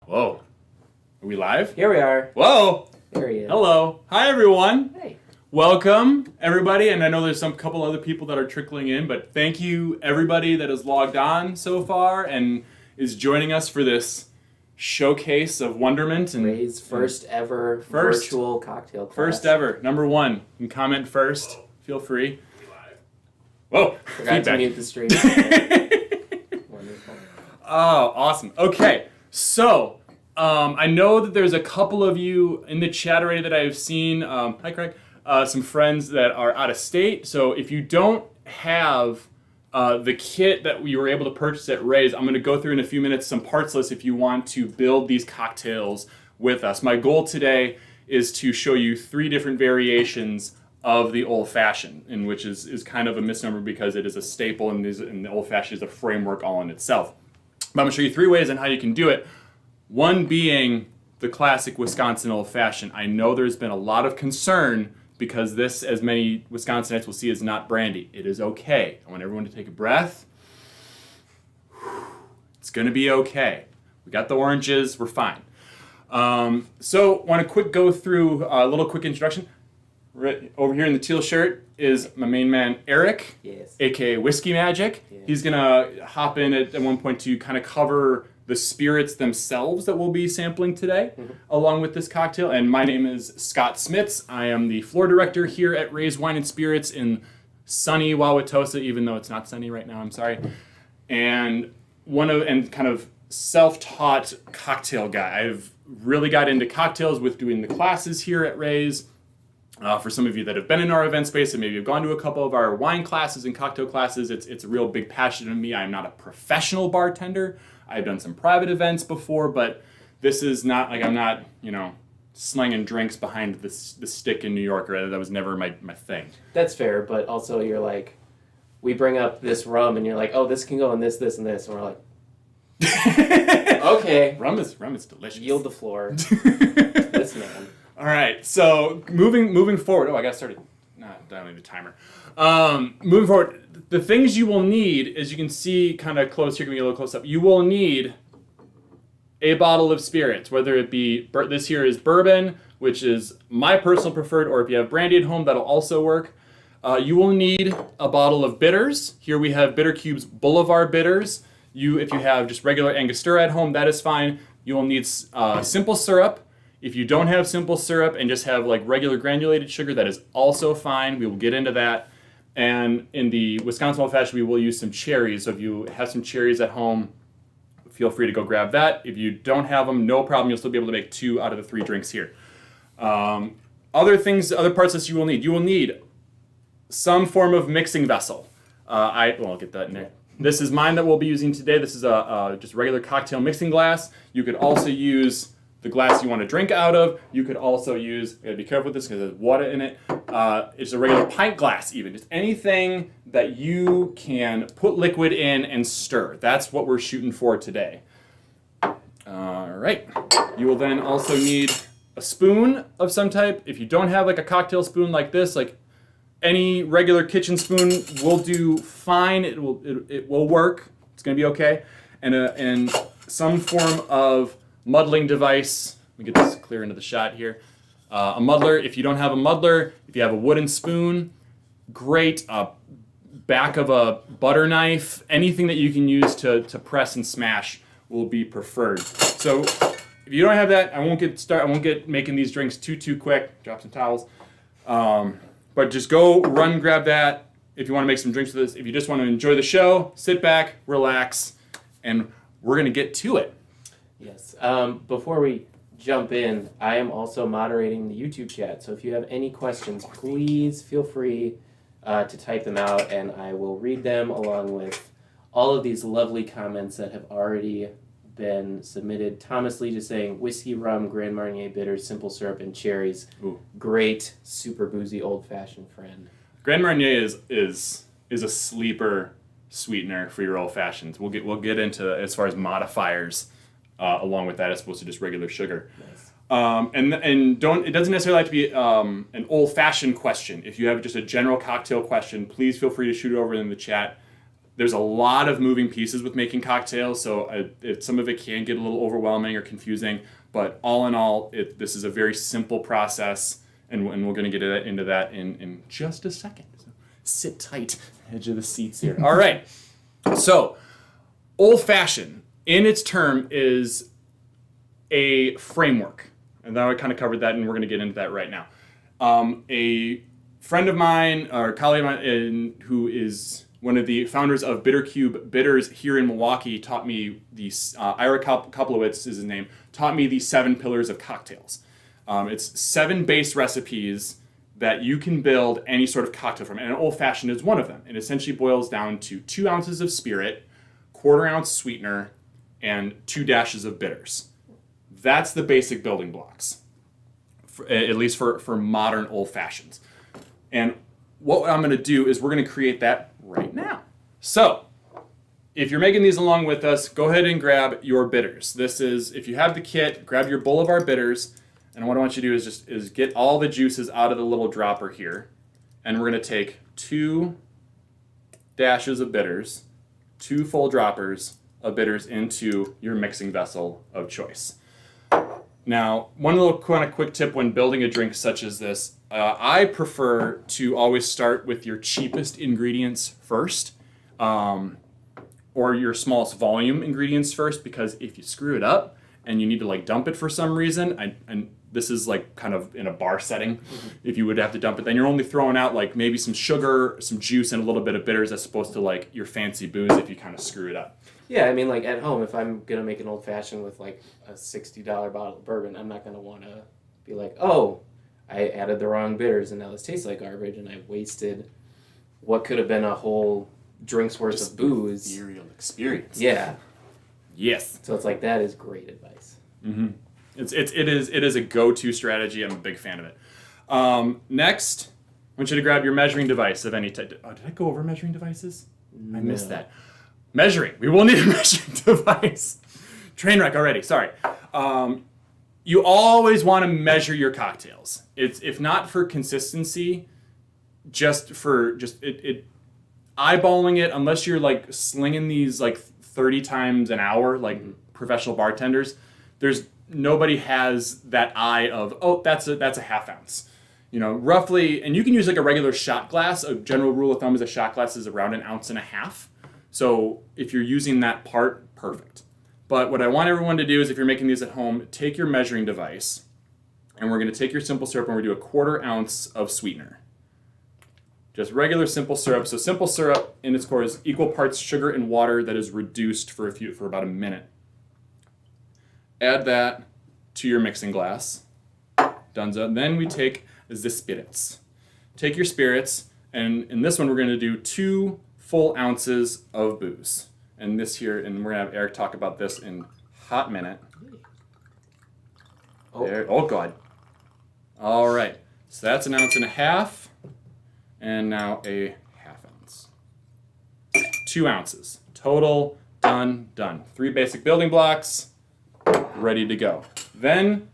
Whoa. Are we live? Here we are. Whoa. There he is. Hello. Hi, everyone. Hey. Welcome, everybody. And I know there's some couple other people that are trickling in, but thank you, everybody that has logged on so far and is joining us for this showcase of wonderment. And Ray's first ever virtual cocktail class. First ever. Number one. You can comment first. Feel free. Whoa. Forgot to mute the stream. Wonderful. Oh, awesome. Okay. So, I know that there's a couple of you in the chat already that I've seen. Hi, Craig. Some friends that are out of state. So if you don't have the kit that we were able to purchase at Ray's, I'm going to go through in a few minutes some parts list if you want to build these cocktails with us. My goal today is to show you 3 different variations of the Old Fashioned, in which is kind of a misnomer because it is a staple and the Old Fashioned is a framework all in itself. But I'm going to show you 3 ways on how you can do it. One being the classic Wisconsin Old Fashioned. I know there's been a lot of concern because this, as many Wisconsinites will see, is not brandy. It is okay. I want everyone to take a breath. It's going to be okay. We got the oranges. We're fine. So want to go through a little quick introduction. Right over here in the teal shirt is my main man, Eric, Yes. aka Whiskey Magic. Yes. He's going to hop in at one point to kind of cover the spirits themselves that we'll be sampling today, along with this cocktail. And my name is Scott Smits. I am the floor director here at Ray's Wine and Spirits in sunny Wauwatosa, even though it's not sunny right now, I'm sorry. And kind of self-taught cocktail guy. I've really got into cocktails with doing the classes here at Ray's. For some of you that have been in our event space and maybe have gone to a couple of our wine classes and cocktail classes, it's a real big passion of me. I'm not a professional bartender. I've done some private events before, but this is not like I'm not, slinging drinks behind the stick in New York, or that was never my thing. That's fair, but also you're like, we bring up this rum and you're like, oh, this can go in this, and this, and we're like, okay. Rum is delicious. Yield the floor to this man. All right, so moving forward. Oh, I got started. Dialing the timer. Moving forward, the things you will need, as you can see kind of close here, can be a little close up. You will need a bottle of spirits, whether it be, this here is bourbon, which is my personal preferred, or if you have brandy at home, that'll also work. You will need a bottle of bitters. Here we have Bitter Cube's Boulevard Bitters. If you have just regular Angostura at home, that is fine. You will need simple syrup. If you don't have simple syrup and just have like regular granulated sugar, that is also fine. We will get into that. And in the Wisconsin Old Fashioned, we will use some cherries. So if you have some cherries at home, feel free to go grab that. If you don't have them, no problem. You'll still be able to make 2 out of the 3 drinks here. Other parts that you will need. You will need some form of mixing vessel. I'll get that in there. This is mine that we'll be using today. This is a just regular cocktail mixing glass. You could also use the glass you want to drink out of. You could also use, you gotta be careful with this because there's water in it. It's a regular pint glass even. Just anything that you can put liquid in and stir. That's what we're shooting for today. All right. You will then also need a spoon of some type. If you don't have like a cocktail spoon like this, like any regular kitchen spoon will do fine. It will work. It's gonna be okay. And some form of muddling device. Let me get this clear into the shot here. A muddler. If you don't have a muddler, if you have a wooden spoon, great. Back of a butter knife, anything that you can use to press and smash will be preferred. So if you don't have that, I won't get making these drinks too quick. Drop some towels. But just go run, grab that if you want to make some drinks with this. If you just want to enjoy the show, sit back, relax, and we're gonna get to it. Yes. Before we jump in, I am also moderating the YouTube chat. So if you have any questions, please feel free to type them out, and I will read them along with all of these lovely comments that have already been submitted. Thomas Lee just saying, whiskey, rum, Grand Marnier bitters, simple syrup, and cherries. Ooh. Great, super boozy, old-fashioned friend. Grand Marnier is a sleeper sweetener for your old fashions. We'll get into as far as modifiers along with that as opposed to just regular sugar. Nice. And don't, it doesn't necessarily have to be an old-fashioned question. If you have just a general cocktail question, please feel free to shoot it over in the chat. There's a lot of moving pieces with making cocktails, so some of it can get a little overwhelming or confusing. But all in all, this is a very simple process, and we're going to get into that in just a second. So sit tight, edge of the seats here. All right. So, Old Fashioned, in its term, is a framework. And now I kind of covered that, and we're going to get into that right now. A friend of mine, or a colleague of mine, who is one of the founders of Bitter Cube Bitters here in Milwaukee, taught me these. Ira Koplowitz is his name. Taught me the 7 pillars of cocktails. It's 7 base recipes that you can build any sort of cocktail from, and an Old Fashioned is one of them. It essentially boils down to 2 ounces of spirit, 1/4 ounce sweetener, and 2 dashes of bitters. That's the basic building blocks, at least for modern Old Fashions. And what I'm going to do is we're going to create that right now. So, if you're making these along with us, go ahead and grab your bitters. This is, if you have the kit, grab your Boulevard bitters, and what I want you to do is get all the juices out of the little dropper here, and we're going to take 2 dashes of bitters, 2 full droppers of bitters into your mixing vessel of choice. Now, one little kind of quick tip when building a drink such as this, I prefer to always start with your cheapest ingredients first, or your smallest volume ingredients first, because if you screw it up and you need to like dump it for some reason, and this is like kind of in a bar setting, if you would have to dump it, then you're only throwing out like maybe some sugar, some juice, and a little bit of bitters as opposed to like your fancy booze if you kind of screw it up. Yeah, I mean, like at home, if I'm gonna make an Old Fashioned with like a $60 bottle of bourbon, I'm not gonna want to be like, oh, I added the wrong bitters and now this tastes like garbage, and I wasted what could have been a whole drink's worth of booze. Ethereal experience. Yeah. Yes. So it's like, that is great advice. Mm-hmm. It is a go-to strategy. I'm a big fan of it. Next, I want you to grab your measuring device of any type. Oh, did I go over measuring devices? I missed that. Measuring. We will need a measuring device. Train wreck already. Sorry. You always want to measure your cocktails. It's, if not for consistency, just eyeballing it. Unless you're like slinging these like 30 times an hour, like professional bartenders. Nobody has that eye of, oh, that's a half ounce. You know, roughly, and you can use like a regular shot glass. A general rule of thumb is a shot glass is around 1.5 ounces. So if you're using that part, perfect. But what I want everyone to do is, if you're making these at home, take your measuring device, and we're going to take your simple syrup and we're going to do 1/4 ounce of sweetener. Just regular simple syrup. So simple syrup in its core is equal parts sugar and water that is reduced for about a minute. Add that to your mixing glass. Dunzo. Then we take the spirits. Take your spirits, and in this one we're going to do 2 full ounces of booze. And this here, and we're going to have Eric talk about this in a hot minute. Oh God. All right. So that's 1.5 ounces. And now a 1/2 ounce. 2 ounces. Total, done. 3 basic building blocks. Ready to go. Then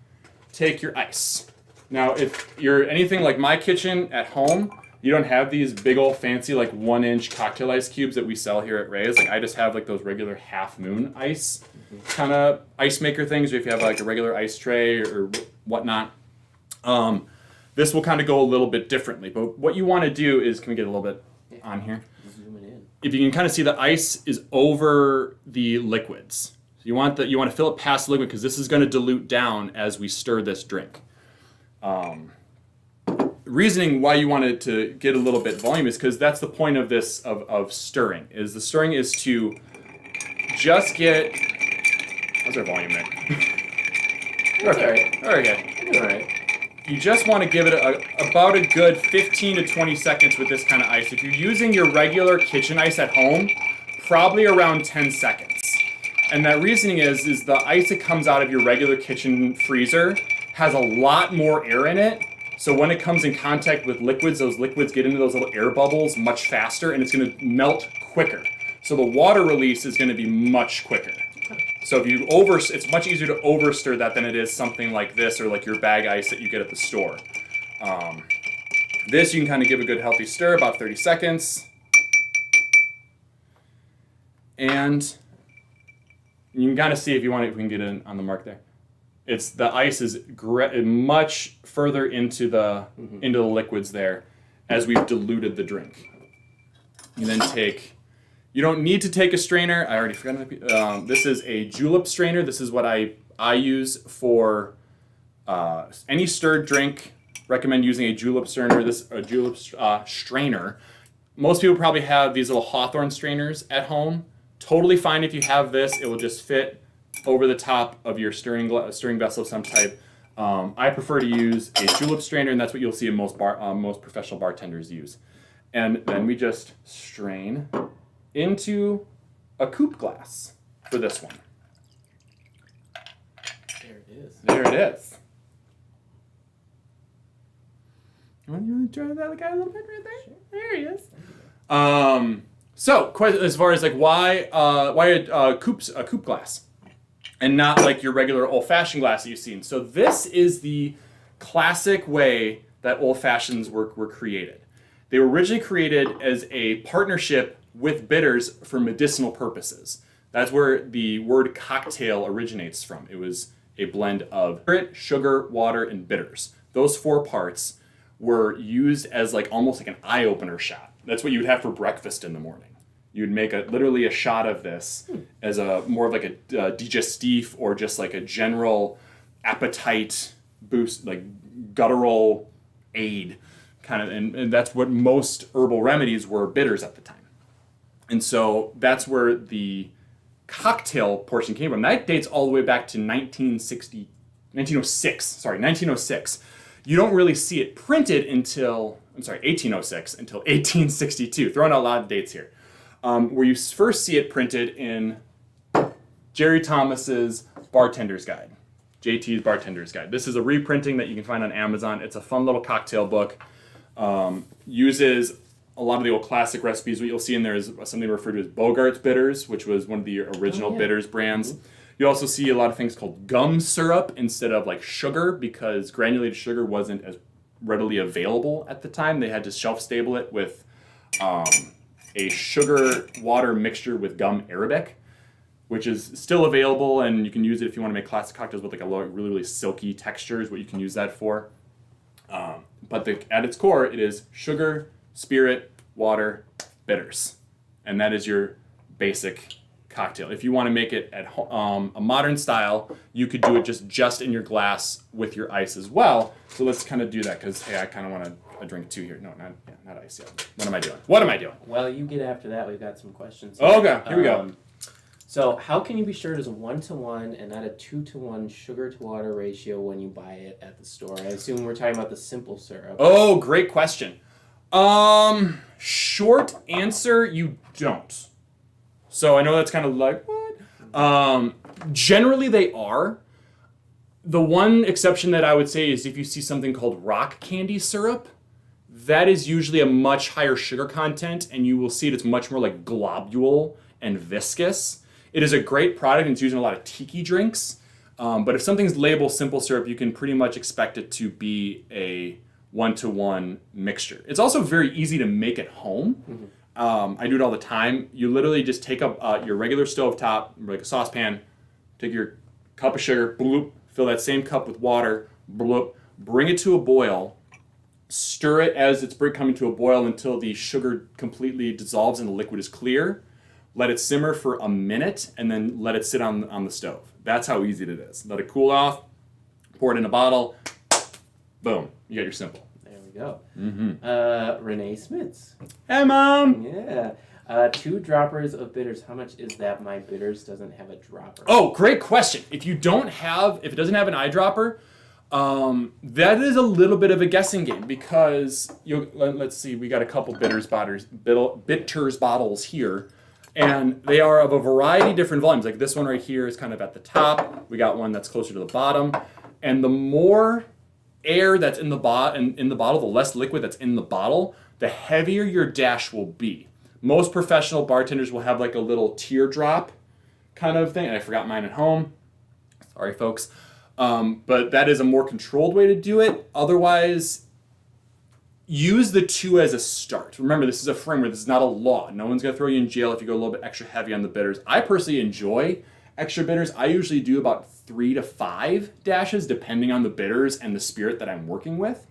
take your ice. Now, if you're anything like my kitchen at home, you don't have these big old fancy like 1-inch cocktail ice cubes that we sell here at Ray's. Like, I just have like those regular Half Moon ice kind of ice maker things, or if you have like a regular ice tray or whatnot. This will kind of go a little bit differently. But what you want to do is, can we get a little bit on here? Zooming in. If you can kind of see, the ice is over the liquids. You want to fill it past the liquid, because this is going to dilute down as we stir this drink. Reasoning why you want it to get a little bit volume is because that's the point of this of stirring. The stirring is to just get. How's our volume there? That's all right. Okay. All right. You just want to give it about a good 15 to 20 seconds with this kind of ice. If you're using your regular kitchen ice at home, probably around 10 seconds. And that reasoning is the ice that comes out of your regular kitchen freezer has a lot more air in it. So when it comes in contact with liquids, those liquids get into those little air bubbles much faster, and it's going to melt quicker. So the water release is going to be much quicker. So if you it's much easier to overstir that than it is something like this, or like your bag ice that you get at the store. This you can kind of give a good healthy stir, about 30 seconds. And you can kind of see if you want it, we can get it on the mark there. It's the ice is much further into the liquids there as we've diluted the drink. You then you don't need to take a strainer. I already forgot. This is a julep strainer. This is what I use for any stirred drink. Recommend using a julep strainer. Strainer. Most people probably have these little Hawthorne strainers at home. Totally fine if you have this. It will just fit over the top of your stirring vessel of some type. I prefer to use a julep strainer, and that's what you'll see in most professional bartenders use. And then we just strain into a coupe glass for this one. There it is. There it is. You want to try that guy a little bit right there? Sure. There he is. So, as far as like why a coupe glass and not like your regular old-fashioned glass that you've seen. So this is the classic way that old-fashions were created. They were originally created as a partnership with bitters for medicinal purposes. That's where the word cocktail originates from. It was a blend of spirit, sugar, water, and bitters. Those 4 parts were used as like almost like an eye-opener shot. That's what you would have for breakfast in the morning. You'd make literally a shot of this as more of like a digestif or just like a general appetite boost, like guttural aid kind of, and that's what most herbal remedies were, bitters at the time. And so that's where the cocktail portion came from. That dates all the way back to 1906. You don't really see it printed until, 1806 until 1862. Throwing out a lot of dates here. Where you first see it printed in Jerry Thomas's Bartender's Guide. JT's Bartender's Guide. This is a reprinting that you can find on Amazon. It's a fun little cocktail book. Uses a lot of the old classic recipes. What you'll see in there is something referred to as Bogart's bitters, which was one of the original bitters brands. Mm-hmm. You also see a lot of things called gum syrup instead of like sugar, because granulated sugar wasn't as readily available at the time. They had to shelf stable it with a sugar water mixture with gum arabic, which is still available, and you can use it if you want to make classic cocktails with like a really, really silky texture is what you can use that for. But at its core, it is sugar, spirit, water, bitters. And that is your basic cocktail. If you want to make it at a modern style, you could do it just in your glass with your ice as well. So let's kind of do that because, hey, I kind of want a drink too here. No, not ice yet. What am I doing? Well, you get after that. We've got some questions. Oh, okay, here we go. So how can you be sure it is a 1-to-1 and not a 2-to-1 sugar to water ratio when you buy it at the store? I assume we're talking about the simple syrup. Oh, great question. Short answer, you don't. So I know that's kind of like, what? Generally they are. The one exception that I would say is if you see something called rock candy syrup, that is usually a much higher sugar content, and you will see it's much more like globule and viscous. It is a great product, and it's used in a lot of tiki drinks. But if something's labeled simple syrup, you can pretty much expect it to be a 1-to-1 mixture. It's also very easy to make at home. Mm-hmm. I do it all the time. You literally just take up your regular stovetop, like a saucepan, take your cup of sugar, bloop, fill that same cup with water, bloop, bring it to a boil, stir it as it's coming to a boil until the sugar completely dissolves and the liquid is clear. Let it simmer for a minute, and then let it sit on the stove. That's how easy it is. Let it cool off, pour it in a bottle, boom, you got your simple. There we go. Mm-hmm. Renee Smits. Hey, Mom. Yeah. 2 droppers of bitters. How much is that? My bitters doesn't have a dropper. Oh, great question. If it doesn't have an eyedropper, that is a little bit of a guessing game because let's see, we got a couple bitters bottles here. And they are of a variety of different volumes. Like this one right here is kind of at the top. We got one that's closer to the bottom. And the more air that's in the bottle, the less liquid that's in the bottle, the heavier your dash will be. Most professional bartenders will have like a little teardrop kind of thing. And I forgot mine at home. Sorry, folks. But that is a more controlled way to do it. Otherwise, use the 2 as a start. Remember, this is a framework. This is not a law. No one's going to throw you in jail if you go a little bit extra heavy on the bitters. I personally enjoy extra bitters. I usually do about 3 to 5 dashes, depending on the bitters and the spirit that I'm working with.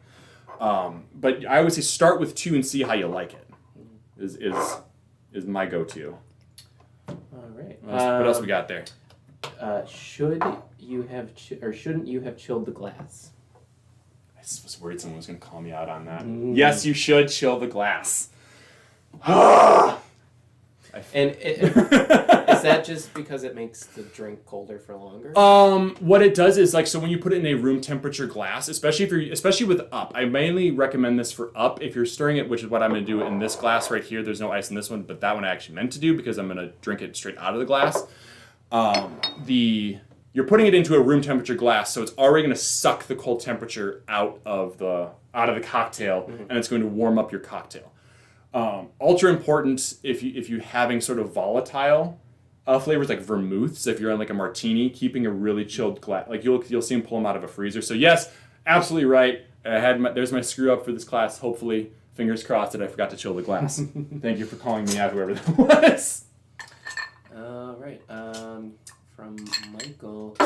But I always say start with 2 and see how you like it. Is my go-to. All right. What else we got there? Should you have or shouldn't you have chilled the glass? I was worried someone was going to call me out on that. Yes, you should chill the glass. And is that just because it makes the drink colder for longer? What it does is so when you put it in a room temperature glass, especially with up, I mainly recommend this for up. If you're stirring it, which is what I'm going to do in this glass right here. There's no ice in this one, but that one I actually meant to do because I'm going to drink it straight out of the glass. You're putting it into a room temperature glass, so it's already going to suck the cold temperature out of the cocktail, and it's going to warm up your cocktail. Ultra important if you having sort of volatile flavors like vermouths. If you're on a martini, keeping a really chilled glass, you'll see them pull them out of a freezer. So yes, absolutely right. There's my screw up for this class. Hopefully, fingers crossed that I forgot to chill the glass. Thank you for calling me out, whoever that was. All right. From Michael.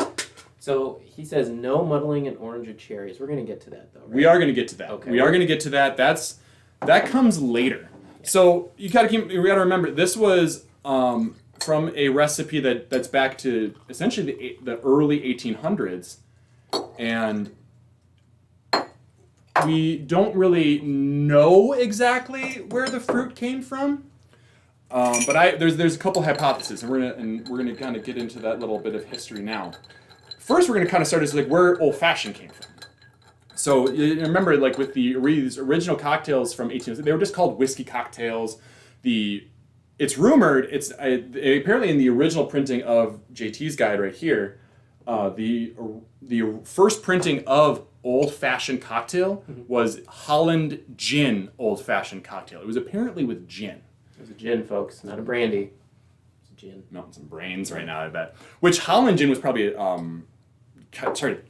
So he says no muddling in orange or cherries. We're gonna get to that though. Right? We are going to get to that. Okay. We are going to get to that. That comes later. So we got to remember this was from a recipe that's back to essentially the early 1800s, and we don't really know exactly where the fruit came from. But there's a couple hypotheses, and we're gonna kind of get into that little bit of history now. First, we're gonna kind of start as where old fashioned came from. So you remember, with these original cocktails from 1800s, they were just called whiskey cocktails. It's rumored apparently in the original printing of JT's guide right here, the first printing of old fashioned cocktail was Holland Gin old fashioned cocktail. It was apparently with gin. It was a gin, folks, not a brandy. It's a gin. Melting some brains right now, I bet. Which Holland Gin was probably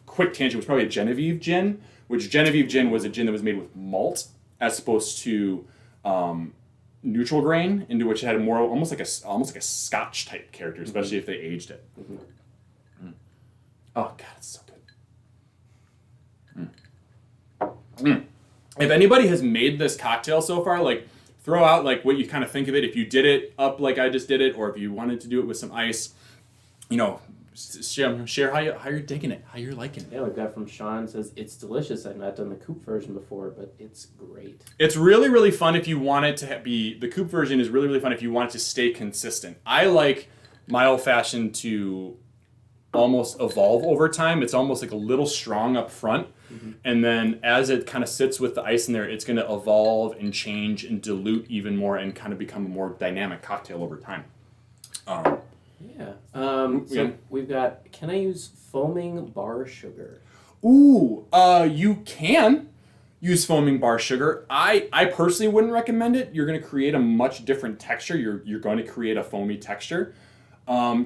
quick tangent, was probably a Genevieve gin, which Genevieve gin was a gin that was made with malt as opposed to neutral grain, into which it had more almost like a Scotch type character, especially if they aged it. Oh God, it's so good. If anybody has made this cocktail so far, throw out what you kind of think of it. If you did it up like I just did it, or if you wanted to do it with some ice, share how you're digging it, how you're liking it. Yeah, we've got from Sean, says it's delicious. I've not done the coupe version before, but it's great. It's really, really fun if you want it to be, the coupe version is really, really fun if you want it to stay consistent. I like my old fashioned to almost evolve over time. It's almost a little strong up front. And then as it kind of sits with the ice in there, it's going to evolve and change and dilute even more and kind of become a more dynamic cocktail over time. So we've got, can I use foaming bar sugar? Ooh, you can use foaming bar sugar. I personally wouldn't recommend it. You're going to create a much different texture. You're going to create a foamy texture.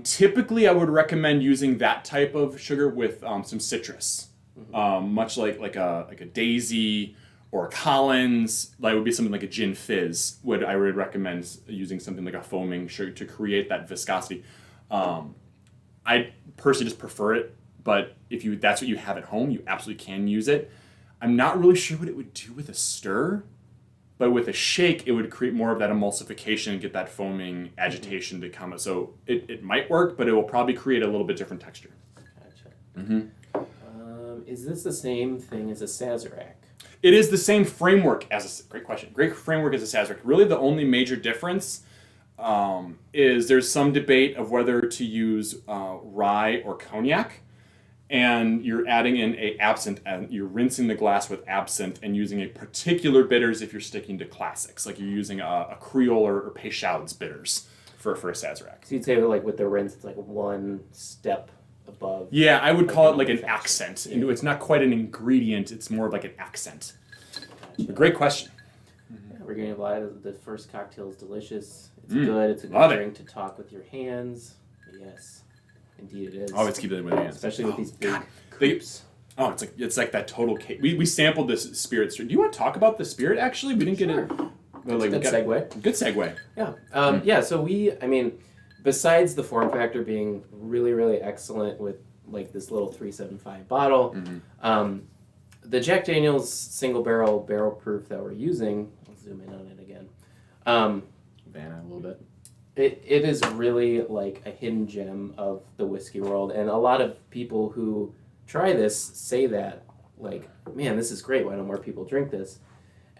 Typically, I would recommend using that type of sugar with some citrus. Much like a Daisy or a Collins, that would be something like a gin fizz. I would recommend using something like a foaming sugar to create that viscosity. I personally just prefer it, but if that's what you have at home, you absolutely can use it. I'm not really sure what it would do with a stir, but with a shake, it would create more of that emulsification and get that foaming agitation to come. So it might work, but it will probably create a little bit different texture. Gotcha. Is this the same thing as a Sazerac? It is the same framework great question. Great framework as a Sazerac. Really, the only major difference is there's some debate of whether to use rye or cognac, and you're adding in a absinthe, and you're rinsing the glass with absinthe and using a particular bitters if you're sticking to classics, like you're using a Creole or Peychaud's bitters for a Sazerac. So you'd say with the rinse, it's one step above. Yeah, I would call it an accent. Yeah. It's not quite an ingredient, it's more of an accent. Gotcha. Great question. Yeah, we're getting a lot of the first cocktail is delicious. It's good. It's a good drink to talk with your hands. Yes, indeed it is. Always keep it with your hands. Especially with these big coupes. Oh, it's like that total cake. We sampled this spirit. Do you want to talk about the spirit? Actually, we didn't get it. That's a good segue. Good segue. Yeah. Yeah. So besides the form factor being really, really excellent with like this little 375 bottle, the Jack Daniel's single barrel proof that we're using. I'll zoom in on it again. Vanna a little bit. It is really like a hidden gem of the whiskey world, and a lot of people who try this say that, like, man, this is great. Why don't more people drink this?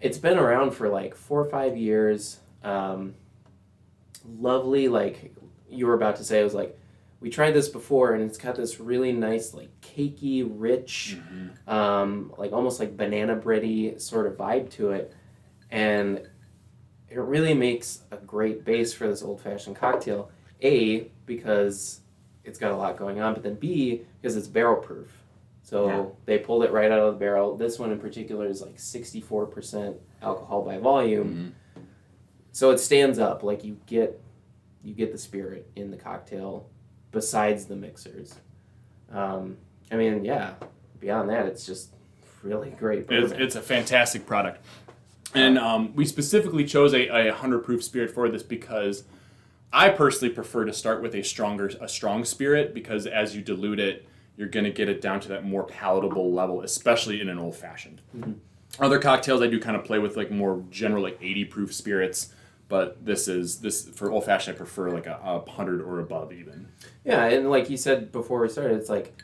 It's been around for like 4 or 5 years. Lovely, like you were about to say, it was like, we tried this before, and it's got this really nice, like cakey, rich, like almost like banana bready sort of vibe to it, and it really makes a great base for this old-fashioned cocktail. A, because it's got a lot going on, but then B, because it's barrel proof. So they pulled it right out of the barrel. This one in particular is like 64% alcohol by volume. So it stands up. Like you get the spirit in the cocktail besides the mixers. Beyond that, it's just really great bourbon. It's a fantastic product. And we specifically chose a 100 proof spirit for this because I personally prefer to start with a strong spirit, because as you dilute it, you're going to get it down to that more palatable level, especially in an old fashioned. Other cocktails I do kind of play with like more general like 80 proof spirits, but this for old fashioned I prefer like a 100 or above even. Yeah, and like you said before we started, it's like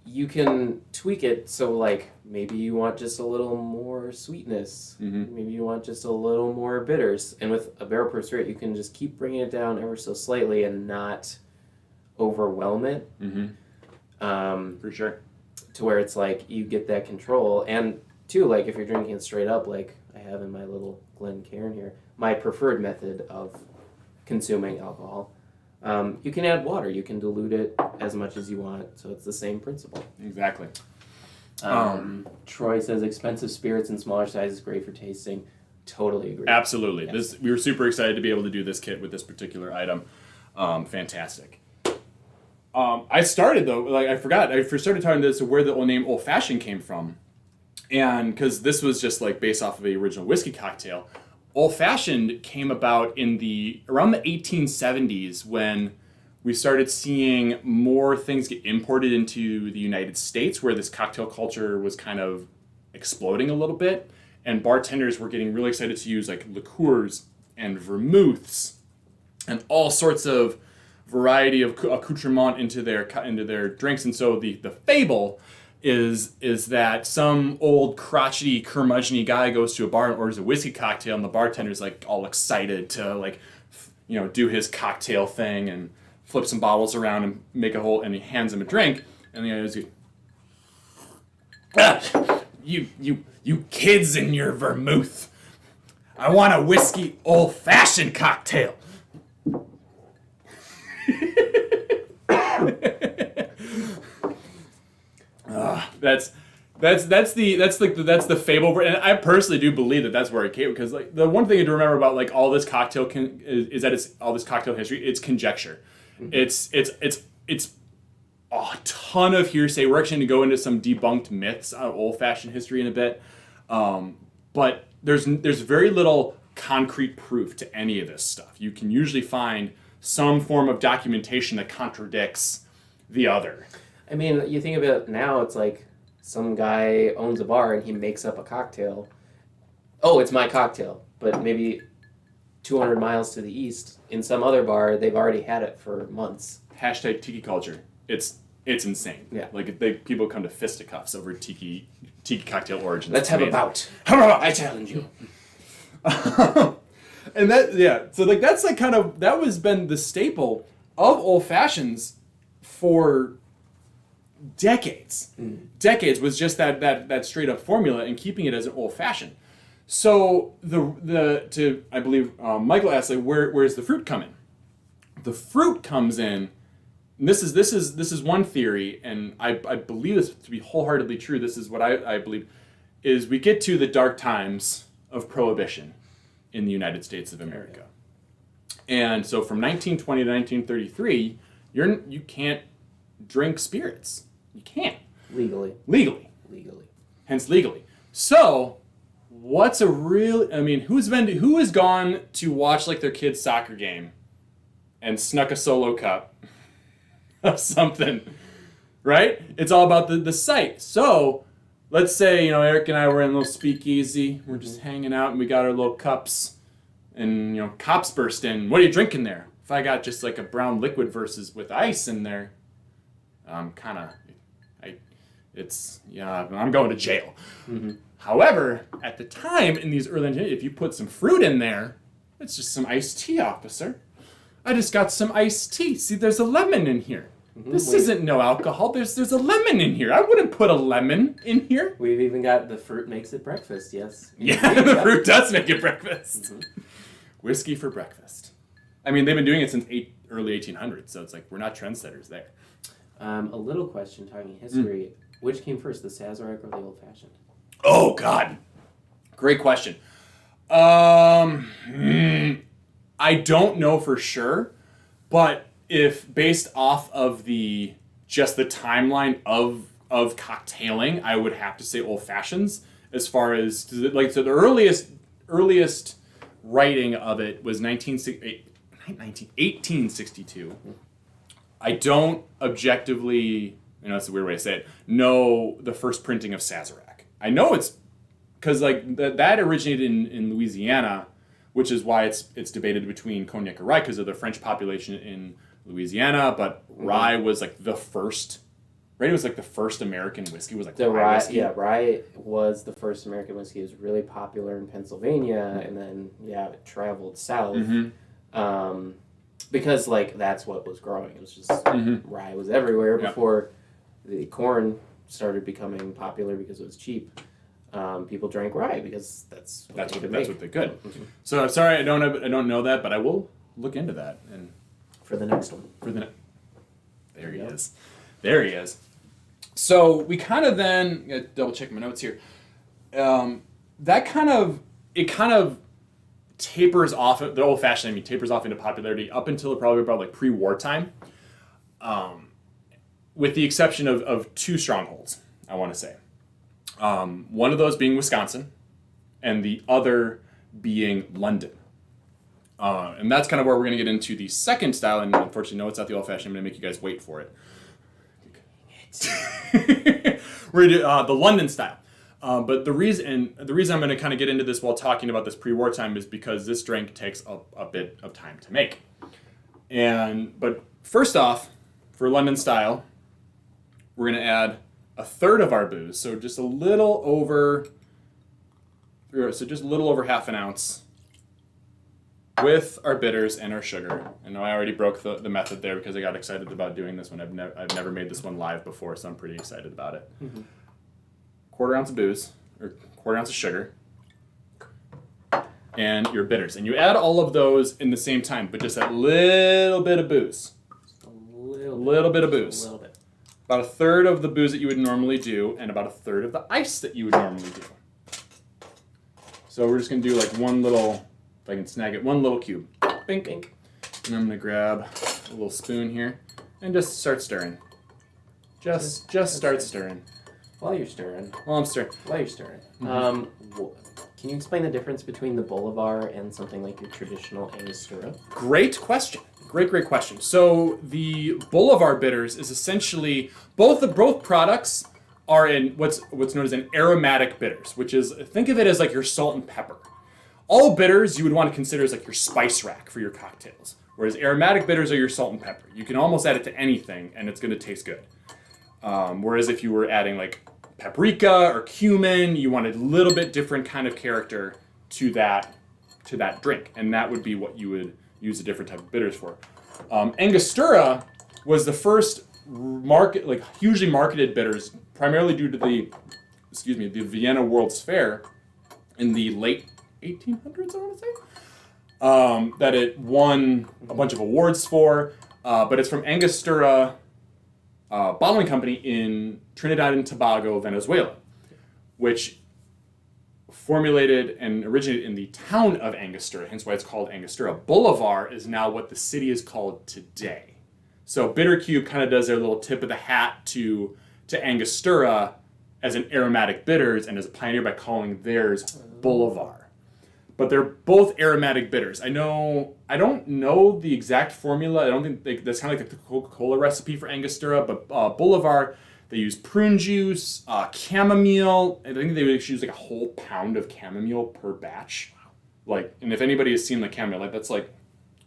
you can tweak it so like maybe you want just a little more sweetness, maybe you want just a little more bitters, and with a barrel proof spirit you can just keep bringing it down ever so slightly and not overwhelm it. For sure. To where it's like you get that control, and too, like if you're drinking it straight up, like I have in my little Glencairn here, my preferred method of consuming alcohol. You can add water. You can dilute it as much as you want, so it's the same principle. Exactly. Troy says expensive spirits in smaller sizes great for tasting. Totally agree. Absolutely. Yes. We were super excited to be able to do this kit with this particular item. Fantastic. I started though, like I forgot. I first started talking to this where the name Old Fashioned came from, and because this was just like based off of the original whiskey cocktail. Old Fashioned came about around the 1870s when we started seeing more things get imported into the United States, where this cocktail culture was kind of exploding a little bit, and bartenders were getting really excited to use like liqueurs and vermouths and all sorts of variety of accoutrement into their drinks. And so the fable is that some old crotchety curmudgeon guy goes to a bar and orders a whiskey cocktail, and the bartender's like all excited to like do his cocktail thing and flip some bottles around and make a whole, and he hands him a drink, and the guy's you kids and your vermouth, I want a whiskey old fashioned cocktail. That's the fable, and I personally do believe that that's where it came, because like the one thing to remember about like all this cocktail is that it's all this cocktail history. It's conjecture. It's a ton of hearsay. We're actually going to go into some debunked myths on old fashioned history in a bit, but there's very little concrete proof to any of this stuff. You can usually find some form of documentation that contradicts the other. I mean, you think of it now, it's like some guy owns a bar and he makes up a cocktail. Oh, it's my cocktail. But maybe 200 miles to the east, in some other bar, they've already had it for months. Hashtag tiki culture. It's insane. Yeah. Like people come to fisticuffs over tiki cocktail origins. Let's have a bout. I challenge you. And so like that's like kind of, that was been the staple of old fashions for decades. Decades was just that straight up formula and keeping it as an old fashioned. So I believe Michael asked, like, where's the fruit come in? The fruit comes in. And this is one theory, and I believe this to be wholeheartedly true. This is what I believe, is we get to the dark times of Prohibition in the United States of America. And so from 1920 to 1933, you can't drink spirits. You can't. Legally. Legally. Hence legally. So, who has gone to watch like their kid's soccer game and snuck a solo cup of something, right? It's all about the site. So, let's say, Eric and I were in a little speakeasy. We're just hanging out and we got our little cups and, cops burst in. What are you drinking there? If I got just like a brown liquid versus with ice in there, I'm going to jail. Mm-hmm. However, at the time, in these early, if you put some fruit in there, it's just some iced tea, officer. I just got some iced tea. See, there's a lemon in here. Mm-hmm. This isn't no alcohol. There's a lemon in here. I wouldn't put a lemon in here. We've even got the fruit makes it breakfast, yes. Yeah, the fruit does make it breakfast. Mm-hmm. Whiskey for breakfast. I mean, they've been doing it since early 1800s, so it's like we're not trendsetters there. A little question, talking history. Which came first, the Sazerac or the Old Fashioned? Oh, God. Great question. I don't know for sure, but if based off of the timeline of cocktailing, I would have to say Old Fashions. As far as the earliest writing of it was 1862. I don't objectively, it's a weird way to say it, know the first printing of Sazerac. I know it's because that originated in Louisiana, which is why it's debated between cognac and rye because of the French population in Louisiana. But rye was like the first, right? It was like the first American whiskey was like the rye whiskey. Yeah, rye was the first American whiskey. It was really popular in Pennsylvania, and then it traveled south. Mm-hmm. Because that's what was growing. It was just rye was everywhere before the corn started becoming popular because it was cheap. People drank rye because that's what they could. Mm-hmm. So sorry, I don't know that, but I will look into that and for the next one. There he is. There he is. So we kind of then double check my notes here. It kind of tapers off. The old fashioned tapers off into popularity up until probably about pre-war time. With the exception of two strongholds, I want to say. One of those being Wisconsin, and the other being London. And that's kind of where we're going to get into the second style, and unfortunately, no, it's not the old-fashioned. I'm going to make you guys wait for it. We're going to do the London style. But the reason I'm going to kind of get into this while talking about this pre-war time is because this drink takes a bit of time to make. But first off, for London style, we're going to add a third of our booze, so just a little over half an ounce with our bitters and our sugar. I know I already broke the method there because I got excited about doing this one. I've never made this one live before, so I'm pretty excited about it. Mm-hmm. Quarter ounce of booze, or quarter ounce of sugar, and your bitters. And you add all of those in the same time, but just a little bit of booze. A little bit of booze. A little bit. About a third of the booze that you would normally do, and about a third of the ice that you would normally do. So we're just going to do one little, if I can snag it, one little cube. Bink, bink. And I'm going to grab a little spoon here and just start stirring. Just start stirring. While you're stirring. While I'm stirring. While you're stirring. Mm-hmm. Can you explain the difference between the Bolivar and something like your traditional Angostura? Great question. Great question. So the Bolivar bitters is essentially both products are in what's known as an aromatic bitters, which is, think of it as your salt and pepper. All bitters you would want to consider as your spice rack for your cocktails, whereas aromatic bitters are your salt and pepper. You can almost add it to anything and it's going to taste good. Whereas if you were adding paprika or cumin, you want a little bit different kind of character to that drink, and that would be what you would use a different type of bitters for. Angostura was the first hugely marketed bitters, primarily due to the Vienna World's Fair in the late 1800s, I want to say, that it won a bunch of awards for, but it's from Angostura Bottling Company in Trinidad and Tobago, Venezuela, which formulated and originated in the town of Angostura, hence why it's called Angostura. Bolivar is now what the city is called today. So Bitter Cube kind of does their little tip of the hat to to Angostura as an aromatic bitters and as a pioneer by calling theirs Bolivar. But they're both aromatic bitters. I don't know the exact formula. I don't think that's kind of like the Coca-Cola recipe for Angostura, but Bolivar, they use prune juice, chamomile. I think they would use like a whole pound of chamomile per batch. Like, and if anybody has seen the chamomile, like that's like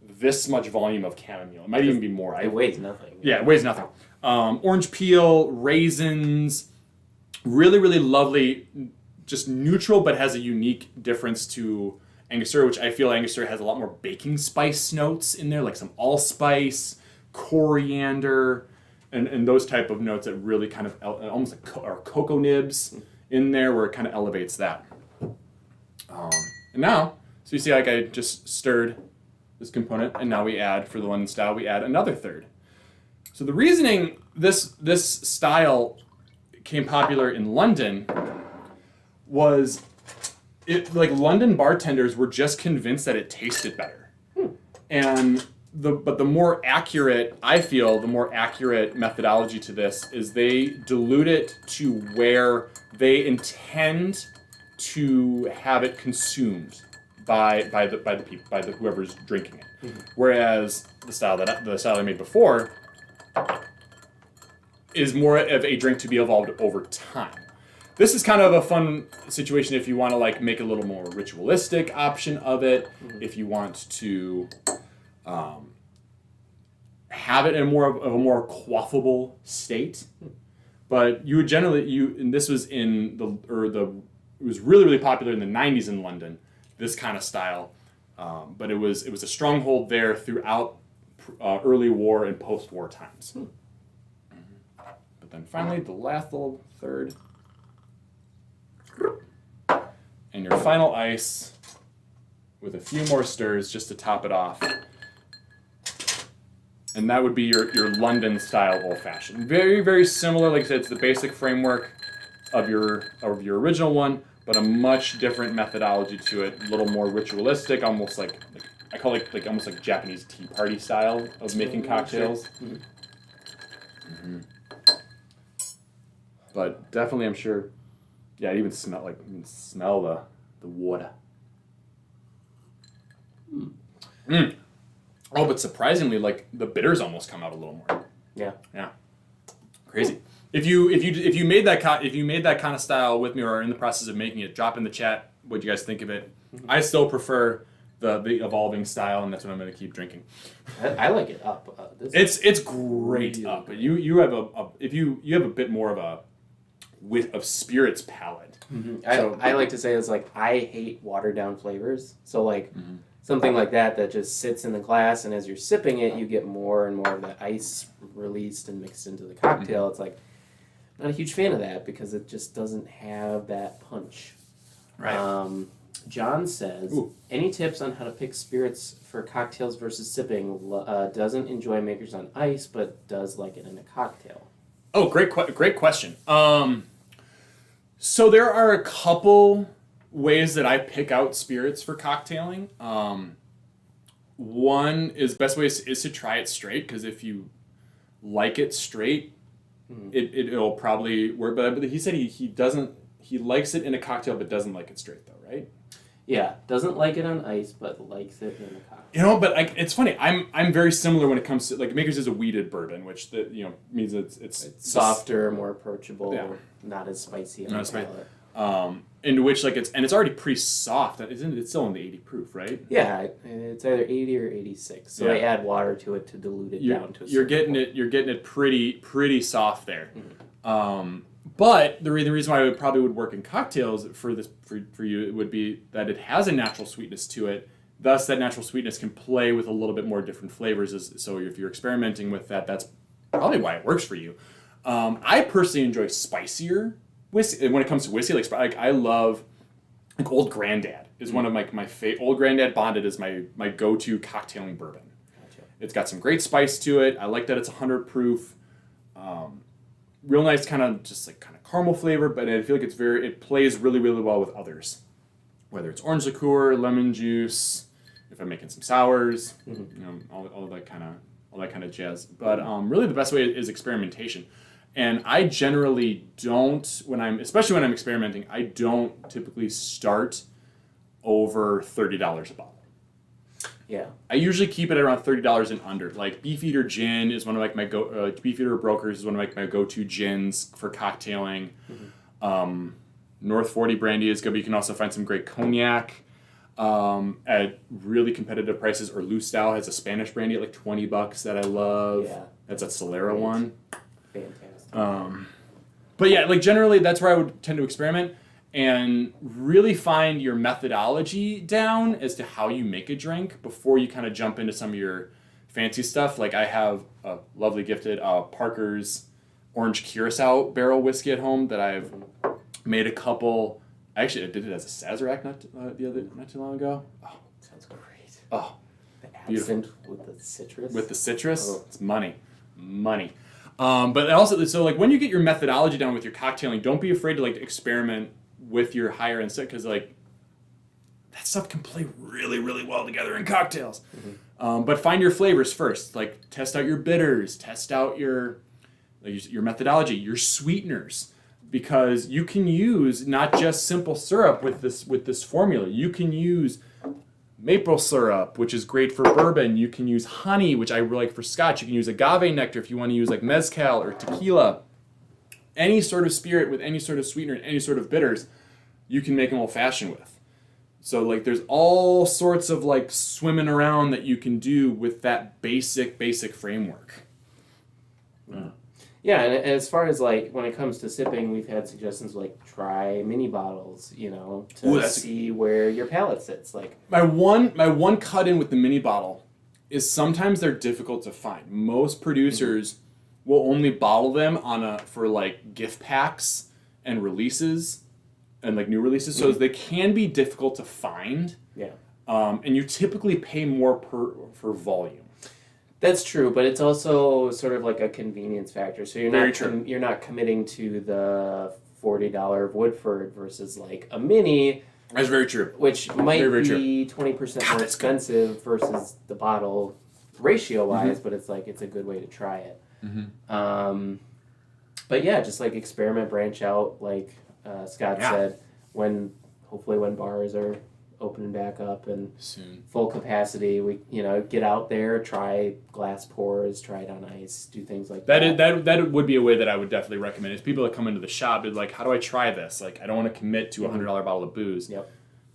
this much volume of chamomile. It might even be more. It weighs nothing. Yeah, it weighs nothing. Orange peel, raisins, really, really lovely, just neutral, but has a unique difference to Angostura, which I feel Angostura has a lot more baking spice notes in there, like some allspice, coriander, and those type of notes that really kind of almost like cocoa nibs in there, where it kind of elevates that. And now, so you see, like I just stirred this component, and now we add, for the London style, we add another third. So the reasoning this style became popular in London was like London bartenders were just convinced that it tasted better. And but the more accurate, I feel, the more accurate methodology to this is they dilute it to where they intend to have it consumed by the people, by the whoever's drinking it. Whereas the style I made before is more of a drink to be evolved over time. This is kind of a fun situation if you want to like make a little more ritualistic option of it. If you want to have it in a more quaffable state. But you would generally and this was it was really, really popular in the 90s in London, this kind of style. But it was a stronghold there throughout early war and post-war times. But then finally, the last little third. And your final ice with a few more stirs just to top it off. And that would be your London style old fashioned. Very, very similar. Like I said, it's the basic framework of your original one, but a much different methodology to it. A little more ritualistic, almost like I call it like almost like Japanese tea party style of making cocktails. But definitely, I'm sure. Yeah, you can smell the water. Oh, but surprisingly, like the bitters almost come out a little more. Yeah. Yeah. Crazy. If you made that kind of style with me or are in the process of making it, drop in the chat what you guys think of it. I still prefer the evolving style, and that's what I'm going to keep drinking. I like it up. It's great up, but you have you have a bit more of a of spirits palate. So, I like to say it's like I hate watered down flavors. So like something like that just sits in the glass, and as you're sipping it, you get more and more of that ice released and mixed into the cocktail. It's like I'm not a huge fan of that because it just doesn't have that punch. Right. John says, any tips on how to pick spirits for cocktails versus sipping? Doesn't enjoy makers on ice, but does like it in a cocktail. Oh, great question. So there are a couple ways that I pick out spirits for cocktailing. One is best way is to try it straight, because if you like it straight, it'll probably work. But he said he likes it in a cocktail but doesn't like it straight though, right? Yeah, doesn't like it on ice, but likes it in a cocktail. You know, but it's funny. I'm very similar when it comes to like Makers is a weeded bourbon, which means it's softer, more approachable, not as spicy on the palate. In which it's already pretty soft. It's still in the 80 proof, right? Yeah, it's either 80 or 86. So they add water to it to dilute it down to a You're getting it pretty soft there. But the reason why it probably would work in cocktails for you it would be that it has a natural sweetness to it. Thus, that natural sweetness can play with a little bit more different flavors. So if you're experimenting with that, that's probably why it works for you. I personally enjoy spicier whiskey when it comes to whiskey. Like I love Old Grandad is one of my favorite. Old Grandad Bonded is my go-to cocktailing bourbon. Gotcha. It's got some great spice to it. I like that it's 100 proof. Real nice kind of caramel flavor, but I feel like it plays really, really well with others. Whether it's orange liqueur, lemon juice, if I'm making some sours, all that kind of jazz. But really the best way is experimentation. And I generally don't, especially when I'm experimenting, I don't typically start over $30 a bottle. Yeah. I usually keep it at around $30 and under. Like Beefeater Gin is one of like my Beefeater Brokers is one of like my go-to gins for cocktailing. North 40 brandy is good, but you can also find some great cognac at really competitive prices. Or Lustau has a Spanish brandy at like $20 that I love. Yeah. That's a Solera one. Fantastic. But yeah, like generally that's where I would tend to experiment and really find your methodology down as to how you make a drink before you kind of jump into some of your fancy stuff. Like I have a lovely gifted Parker's Orange Curacao barrel whiskey at home that I've made a couple. Actually, I did it as a Sazerac not too long ago. Oh, Sounds great. oh, The beautiful. absinthe with the citrus. With the citrus, Oh. it's money. But also, so like when you get your methodology down with your cocktailing, don't be afraid to like experiment with your higher end stuff because like that stuff can play really, really well together in cocktails. But find your flavors first. Like test out your bitters, test out your methodology, your sweeteners, because you can use not just simple syrup with this formula. You can use maple syrup, which is great for bourbon. You can use honey, which I really like for scotch. You can use agave nectar if you want to use like mezcal or tequila. Any sort of spirit with any sort of sweetener and any sort of bitters, you can make an old fashioned with. So like there's all sorts of like swimming around that you can do with that basic framework. Yeah, and as far as like when it comes to sipping, we've had suggestions like try mini bottles, to Ooh, see where your palate sits. Like My one cut in with the mini bottle is sometimes they're difficult to find. Most producers will only bottle them for like gift packs and releases and like new releases, so they can be difficult to find. yeah. And you typically pay more for volume. That's true, but it's also sort of like a convenience factor. So you're Very not true. you're not committing to the $40 Woodford versus like a mini, That's very true. which might Very, very be 20% God, more that's good. expensive versus the bottle ratio wise, but it's a good way to try it. But yeah, just like experiment, branch out, like Scott Yeah. said, hopefully when bars are opening back up and Soon. full capacity, we get out there, try glass pours, try it on ice, do things like that. That would be a way that I would definitely recommend. Is people that come into the shop is like, how do I try this? Like, I don't want to commit to $100 bottle of booze. Yep.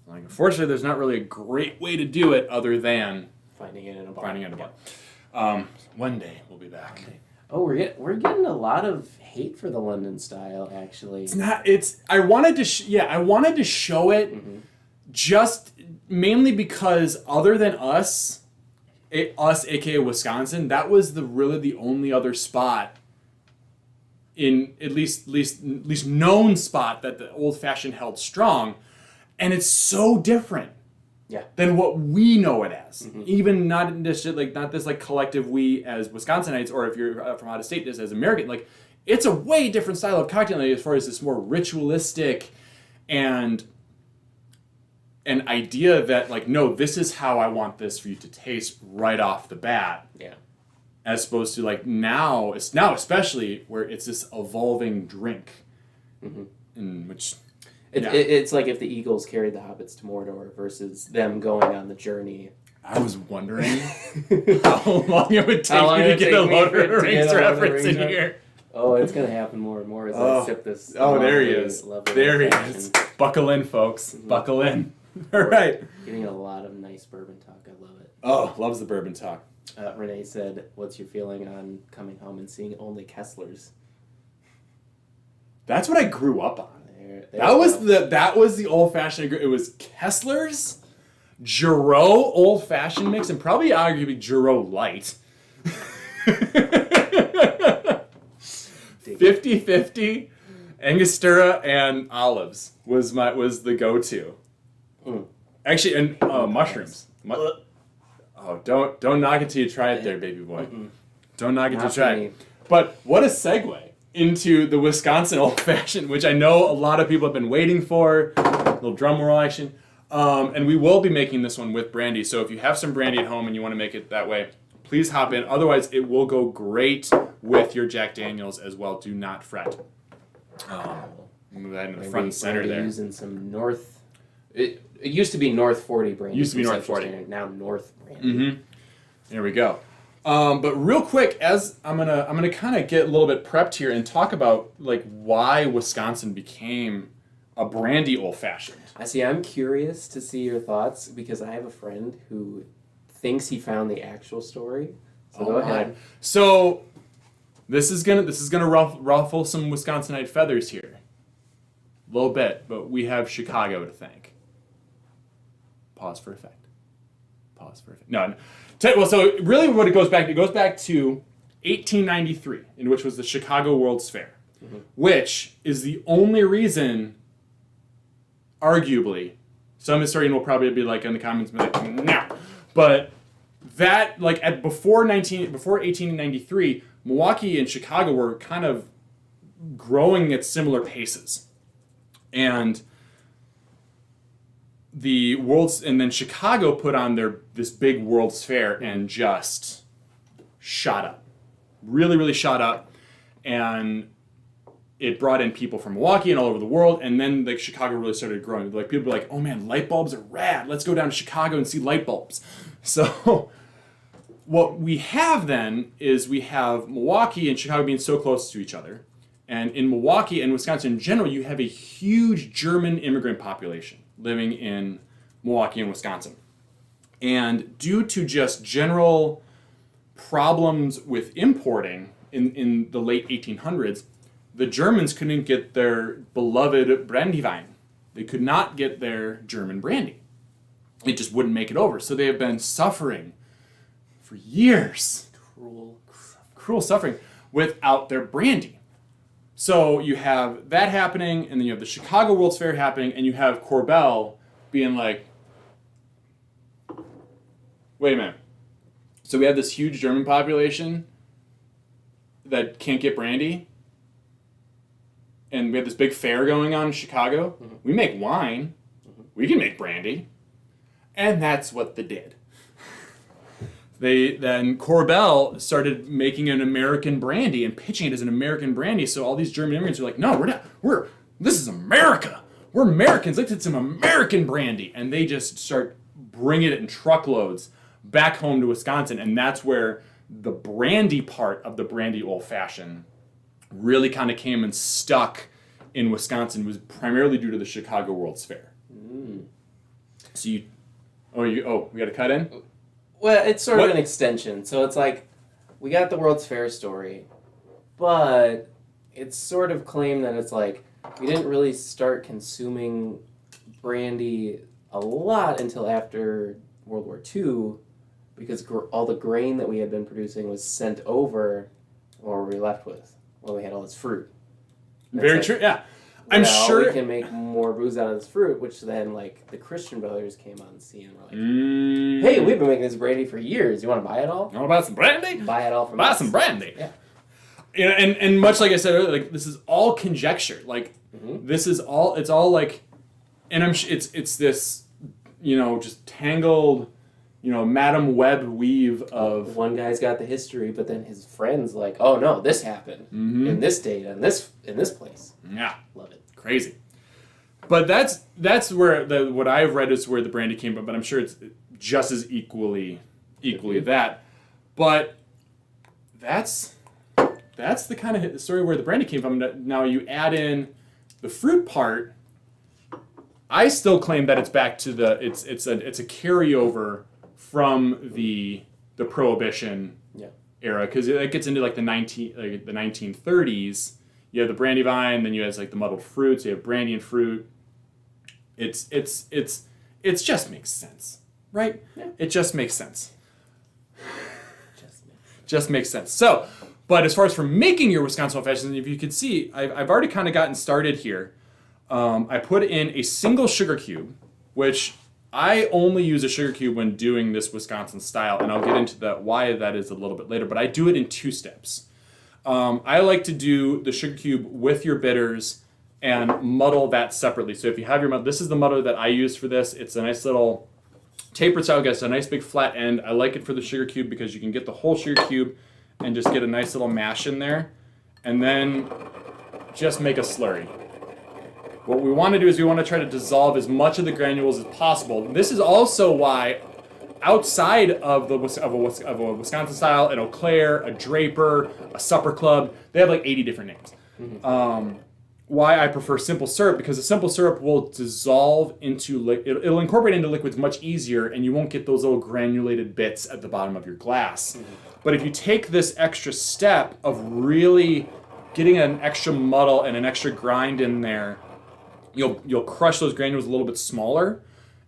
Like, unfortunately, there's not really a great way to do it other than Finding it in a bar. finding it in a bar. One day we'll be back. Oh, we're getting a lot of hate for the London style, actually. It's not. I wanted to show it, just mainly because other than us, aka Wisconsin, that was really the only other spot in at least known spot that the old fashioned held strong, and it's so different. Yeah. Than what we know it as. Even not this like collective we as Wisconsinites, or if you're from out of state, this as American. Like, it's a way different style of cocktailing as far as this more ritualistic and an idea that like, no, this is how I want this for you to taste right off the bat. Yeah. As opposed to like now especially where it's this evolving drink, in which. It's like if the Eagles carried the hobbits to Mordor versus them going on the journey. I was wondering how long it would take long me it to would get take a me Lord to of the get Rings a Lord of the reference in Rings here. Oh, it's going to happen more and more as I sip this. Oh, there he lovely, is. lovely There he old-fashioned. is. Buckle in, folks. Buckle in. All right. Getting a lot of nice bourbon talk. I love it. Oh, loves the bourbon talk. Renee said, "What's your feeling on coming home and seeing only Kesslers?" That's what I grew up on. There That was the old fashioned. It was Kessler's, Giroux old fashioned mix, and probably arguably Giroux light. 50-50, Angostura and olives was the go-to. Actually, and mushrooms. Oh, don't knock it till you try it, there, baby boy. Don't knock it till you try it. But what a segue into the Wisconsin old fashioned, which I know a lot of people have been waiting for. A little drum roll action. And we will be making this one with brandy. So if you have some brandy at home and you want to make it that way, please hop in. Otherwise, it will go great with your Jack Daniels as well. Do not fret. Move that into the front and center there. Using some North. It used to be North 40 brandy. Used to be North 40. Now North brandy. Mm-hmm. There we go. But real quick, as I'm gonna kind of get a little bit prepped here and talk about like why Wisconsin became a brandy old fashioned. I'm curious to see your thoughts because I have a friend who thinks he found the actual story. So go ahead. So this is gonna ruffle some Wisconsinite feathers here, a little bit, but we have Chicago to thank. Pause for effect. No. Well, so really, what it goes back to 1893, in which was the Chicago World's Fair, which is the only reason, arguably, some historian will probably be like in the comments, be like, no, but that like before 1893, Milwaukee and Chicago were kind of growing at similar paces, and then Chicago put on this big World's Fair and just shot up, really, really shot up, and it brought in people from Milwaukee and all over the world. And then like Chicago really started growing. Like people were like, "Oh man, light bulbs are rad! Let's go down to Chicago and see light bulbs." So what we have then is we have Milwaukee and Chicago being so close to each other, and in Milwaukee and Wisconsin in general, you have a huge German immigrant population living in Milwaukee and Wisconsin. And due to just general problems with importing in the late 1800s, the Germans couldn't get their beloved Brandywein. They could not get their German brandy. It just wouldn't make it over. So they have been suffering for years. Cruel suffering without their brandy. So you have that happening, and then you have the Chicago World's Fair happening, and you have Korbel being like, wait a minute. So we have this huge German population that can't get brandy, and we have this big fair going on in Chicago. Mm-hmm. We make wine. Mm-hmm. We can make brandy. And that's what they did. Then Korbel started making an American brandy and pitching it as an American brandy. So all these German immigrants were like, no, we're not. This is America. We're Americans. Let's get some American brandy. And they just start bringing it in truckloads back home to Wisconsin. And that's where the brandy part of the brandy old fashioned really kind of came and stuck in Wisconsin, was primarily due to the Chicago World's Fair. Mm. So we got to cut in? Well, it's sort of an extension. So it's like, we got the World's Fair story, but it's sort of claimed that it's like, we didn't really start consuming brandy a lot until after World War II, because all the grain that we had been producing was sent over. What were we left with? Well, we had all this fruit. Very true, yeah. I'm sure we can make more booze out of this fruit, which then like the Christian Brothers came on the scene and were like, hey, we've been making this brandy for years. You want to buy it all? You want to buy some brandy? Buy it all from us. Buy some brandy. Yeah. You know, and much like I said earlier, like this is all conjecture. Like this is all, it's all like, and it's this, just tangled, Madam Web weave of... One guy's got the history, but then his friend's like, oh no, this happened in this date and in this place. Yeah. Love it. Crazy. But that's where what I've read is where the brandy came from, but I'm sure it's just as equally that. But that's the kind of story where the brandy came from. Now you add in the fruit part, I still claim that it's back to it's a carryover from the Prohibition era, because it gets into like the 1930s. You have the brandy vine, then you have like the muddled fruits. You have brandy and fruit. It just makes sense, right? Yeah. It just makes sense. Just makes sense. So, but as far as for making your Wisconsin old fashioned, if you can see, I've already kind of gotten started here. I put in a single sugar cube, which I only use a sugar cube when doing this Wisconsin style, and I'll get into why that is a little bit later, but I do it in 2 steps. I like to do the sugar cube with your bitters and muddle that separately. So if you have your muddle, this is the muddler that I use for this. It's a nice little Tapered style gets a nice big flat end. I like it for the sugar cube because you can get the whole sugar cube and just get a nice little mash in there. And then just make a slurry. What we want to do is we want to try to dissolve as much of the granules as possible. This is also why outside of a Wisconsin style, an Eau Claire, a Draper, a Supper Club, they have like 80 different names. Why I prefer simple syrup, because the simple syrup will dissolve into, it'll incorporate into liquids much easier, and you won't get those little granulated bits at the bottom of your glass. But if you take this extra step of really getting an extra muddle and an extra grind in there, you'll crush those granules a little bit smaller,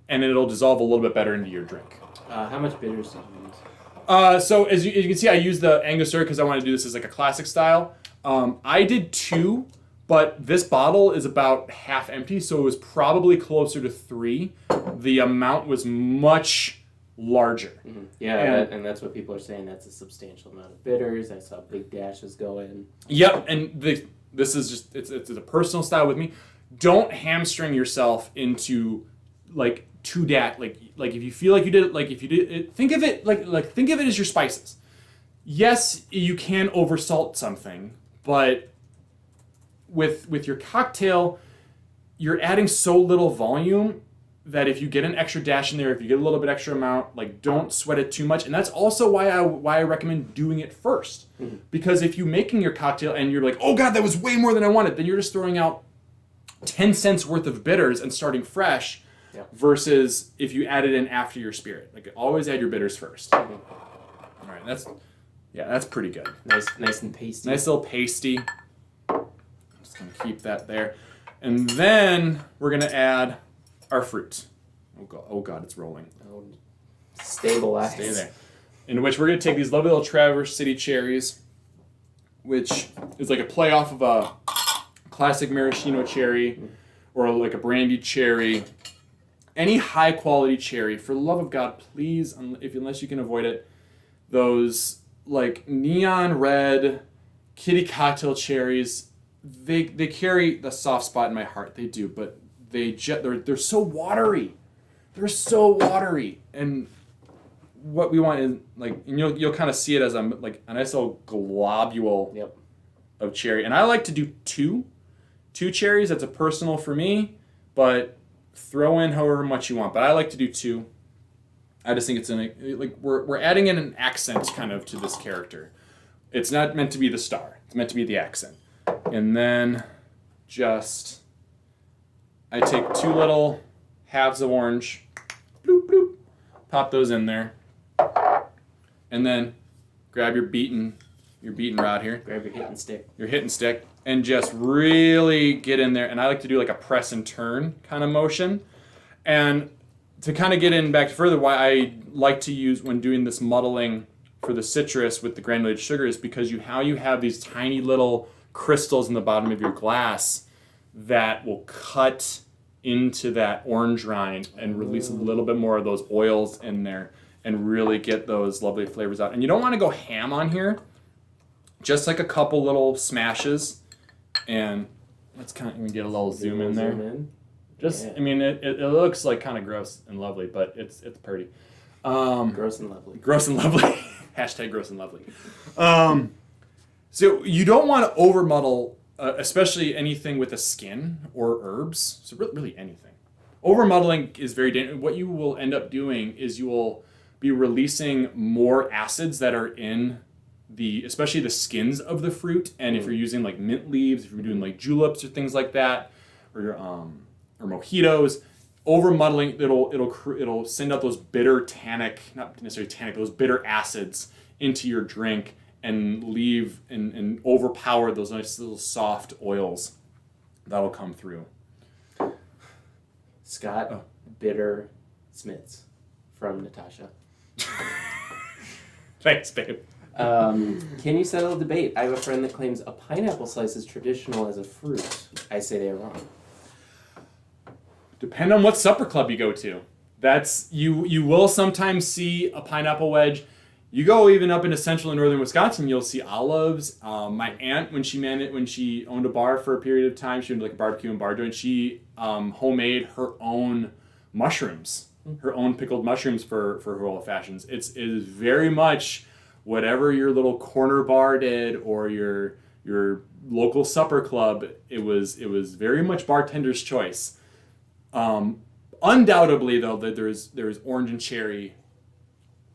and it'll dissolve a little bit better into your drink. How much bitters did you use? So as you can see, I used the Angostura because I want to do this as like a classic style. I did 2, but this bottle is about half empty, so it was probably closer to 3. The amount was much larger. Yeah, and that's what people are saying. That's a substantial amount of bitters. I saw big dashes go in. Yep, and this is just it's a personal style with me. Don't hamstring yourself into like too like if you feel like you did it, like if you did it, think of it like think of it as your spices. Yes, you can oversalt something, but with your cocktail, you're adding so little volume that if you get an extra dash in there, if you get a little bit extra amount, like don't sweat it too much. And that's also why I recommend doing it first. Because if you're making your cocktail and you're like, oh God, that was way more than I wanted, then you're just throwing out 10 cents worth of bitters and starting fresh. Versus if you add it in after your spirit. Like always add your bitters first. All right, that's pretty good. Nice and pasty. Nice little pasty. Just gonna keep that there. And then we're gonna add our fruit. Oh god, it's rolling. Oh, stabilize. Stay there. In which we're gonna take these lovely little Traverse City cherries, which is like a play off of a classic maraschino cherry or like a brandy cherry. Any high quality cherry, for the love of God, please, unless you can avoid it, those like neon red kitty cocktail cherries, they carry the soft spot in my heart. They do, but they're so watery. They're so watery, and what we want is like, and you'll kind of see it as a nice little globule of cherry. And I like to do two cherries. That's a personal for me, but throw in however much you want, but I like to do 2. I just think it's we're adding in an accent kind of to this character. It's not meant to be the star. It's meant to be the accent. And then I take 2 little halves of orange, bloop bloop, pop those in there, and then grab your beaten rod here. Grab your hitting stick. Your hitting stick. And just really get in there. And I like to do like a press and turn kind of motion. And to kind of get in back further, why I like to use when doing this muddling for the citrus with the granulated sugar is because you have these tiny little crystals in the bottom of your glass that will cut into that orange rind and release a little bit more of those oils in there and really get those lovely flavors out. And you don't want to go ham on here. Just like a couple little smashes. And let's kind of get a little zoom in there. I mean, it looks like kind of gross and lovely, but it's pretty. Gross and lovely. Gross and lovely. Hashtag gross and lovely. So you don't want to over muddle, especially anything with a skin or herbs. So really anything. Over muddling is very dangerous. What you will end up doing is you will be releasing more acids that are in especially the skins of the fruit, and if you're using like mint leaves, if you're doing like juleps or things like that, or mojitos, over muddling it'll send out those bitter not necessarily tannic, those bitter acids into your drink and leave and overpower those nice little soft oils that'll come through. Scott Bitter Smiths from Natasha. Thanks, babe. Can you settle a debate? I have a friend that claims a pineapple slice is traditional as a fruit. I say they are wrong. Depend on what supper club you go to. That's you will sometimes see a pineapple wedge. You go even up into central and northern Wisconsin, you'll see olives. My aunt, when she owned a bar for a period of time, she owned like a barbecue and bar joint. She homemade her own mushrooms her own pickled mushrooms for her old fashions. It is very much whatever your little corner bar did or your local supper club. It was very much bartender's choice. Undoubtedly, though, that there's orange and cherry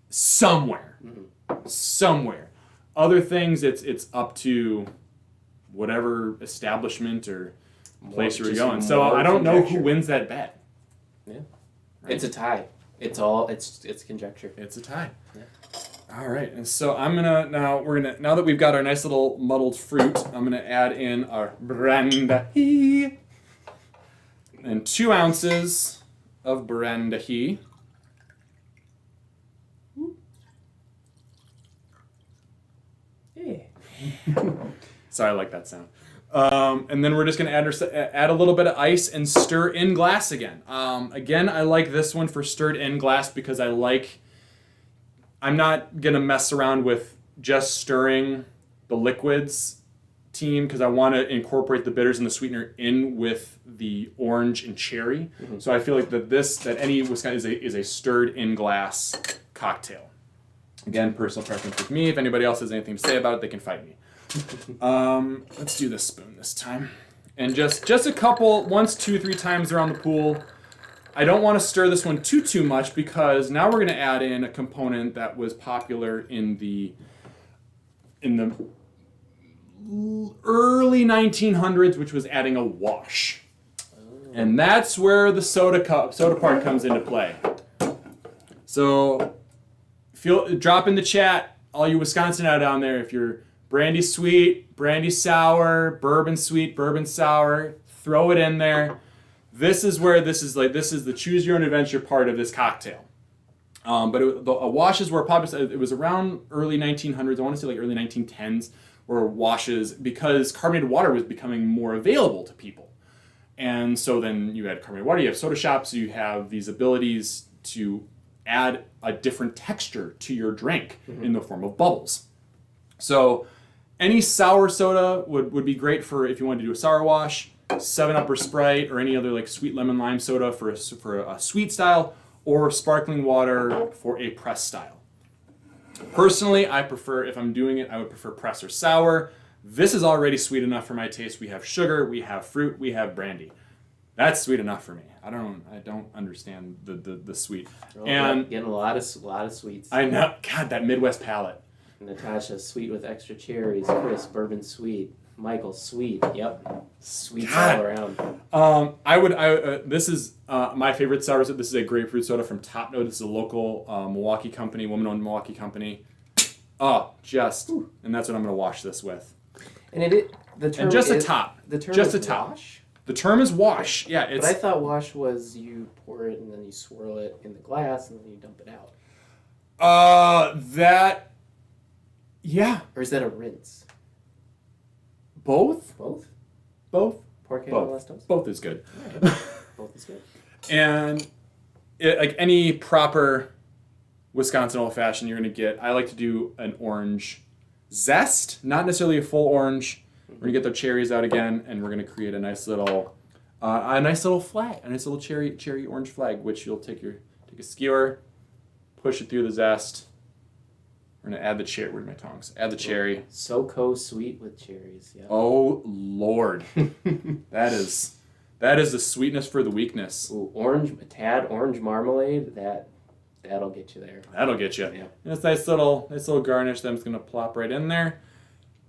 somewhere. Somewhere. Other things, it's up to whatever establishment or place you're going. So I don't know who wins that bet. Yeah, Right? it's a tie. It's conjecture. It's a tie. Yeah. All right, and so now that we've got our nice little muddled fruit, I'm gonna add in our brandy and 2 ounces of brandy. Yeah. Sorry, I like that sound. And then we're just going to add a little bit of ice and stir in glass again. Again, I like this one for stirred in glass because I'm not going to mess around with just stirring the liquids team because I want to incorporate the bitters and the sweetener in with the orange and cherry. Mm-hmm. So I feel like that any Wisconsin is a stirred in glass cocktail. Again, personal preference with me. If anybody else has anything to say about it, they can fight me. Let's do this spoon this time. And just a couple, once, 2, 3 times around the pool. I don't want to stir this one too much because now we're going to add in a component that was popular in the early 1900s, which was adding a wash. And that's where the soda part comes into play. So drop in the chat, all you Wisconsin out down there, if you're brandy sweet, brandy sour, bourbon sweet, bourbon sour, throw it in there. This is the choose your own adventure part of this cocktail. But washes were popular. It was around early 1900s. I want to say like early 1910s, where washes, because carbonated water was becoming more available to people. And so then you had carbonated water, you have soda shops, you have these abilities to add a different texture to your drink in the form of bubbles. So any sour soda would be great for if you wanted to do a sour wash, 7-Up or Sprite, or any other like sweet lemon lime soda for a sweet style, or sparkling water for a press style. Personally, I prefer, if I'm doing it, I would prefer press or sour. This is already sweet enough for my taste. We have sugar, we have fruit, we have brandy. That's sweet enough for me. I don't understand the sweet. Oh, and getting a lot of sweets. I know. God, that Midwest palate. Natasha, sweet with extra cherries. Chris, bourbon sweet. Michael, sweet. Yep. Sweets all around. This is my favorite sour soda. This is a grapefruit soda from Top Note. This is a local Milwaukee company, woman-owned Milwaukee company. And that's what I'm going to wash this with. And the term and just is, a top. The term just is a top. Wash? The term is wash. Yeah, But I thought wash was you pour it and then you swirl it in the glass and then you dump it out. Yeah. Or is that a rinse? Both. Both. Both is good. Right. Both is good. And like any proper Wisconsin old fashioned, you're gonna get. I like to do an orange zest, not necessarily a full orange. We're gonna get the cherries out again, and we're gonna create a nice little flag, a nice little cherry orange flag, which you'll take a skewer, push it through the zest. We're gonna add the cherry. Where's my tongs? Add the cherry. SoCo sweet with cherries. Yeah. Oh Lord, that is the sweetness for the weakness. Ooh, orange marmalade. That'll get you there. That'll get you. Yeah. And it's nice little garnish that I'm just gonna plop right in there,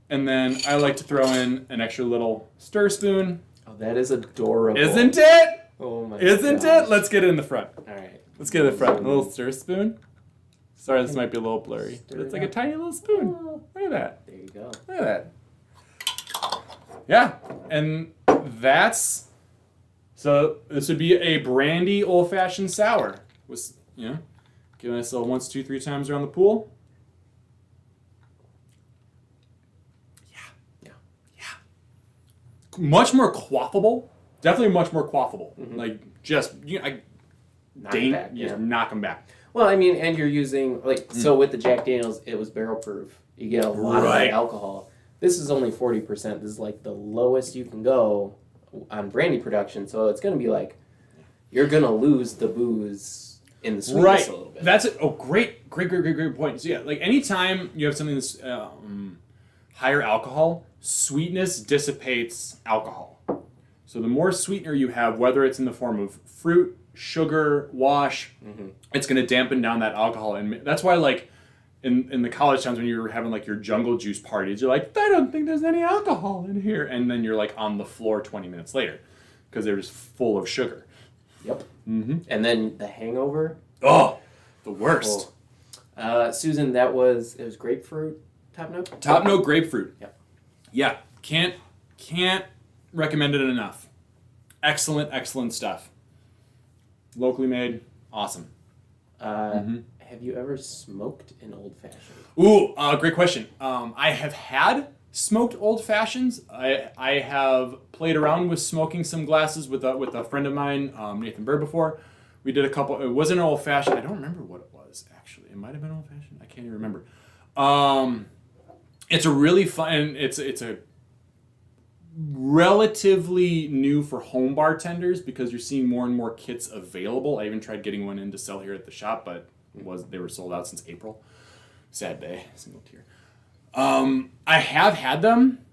and then I like to throw in an extra little stir spoon. Oh, that is adorable. Isn't it? Oh my. Isn't gosh. it? Let's get it in the front. All right. Let's get it in the front. A little stir spoon. Sorry, this might be a little blurry, but it's like a tiny little spoon. Look at that. There you go. Look at that. Yeah, and so this would be a brandy old-fashioned sour. Give it a nice little 1, 2, 3 times around the pool. Yeah. Much more quaffable. Definitely much more quaffable. Mm-hmm. Like just knock them back. Well, I mean, and you're using so with the Jack Daniels, it was barrel proof. You get a lot of that alcohol. This is only 40%. This is like the lowest you can go on brandy production. So it's going to be like you're going to lose the booze in the sweetness Right. a little bit. That's it. Oh, great point. So yeah, like anytime you have something that's higher alcohol, sweetness dissipates alcohol. So the more sweetener you have, whether it's in the form of fruit, sugar, wash, it's going to dampen down that alcohol, and that's why like in the college times when you were having like your jungle juice parties, you're like, I don't think there's any alcohol in here, and then you're like on the floor 20 minutes later because they're just full of sugar. Yep. And then the hangover. Oh, the worst. Susan, it was grapefruit top note. Top note grapefruit. Yep. Yeah, can't recommend it enough. Excellent stuff. Locally made, awesome. Have you ever smoked an old fashioned? Ooh, great question. I have had smoked old fashions. I have played around with smoking some glasses with a friend of mine, Nathan Bird, before. We did a couple. It wasn't an old fashioned. I don't remember what it was actually. It might have been old fashioned. I can't even remember. It's a really fun. It's a relatively new for home bartenders because you're seeing more and more kits available. I even tried getting one in to sell here at the shop, but they were sold out since April. Sad day, single tear. I have had them.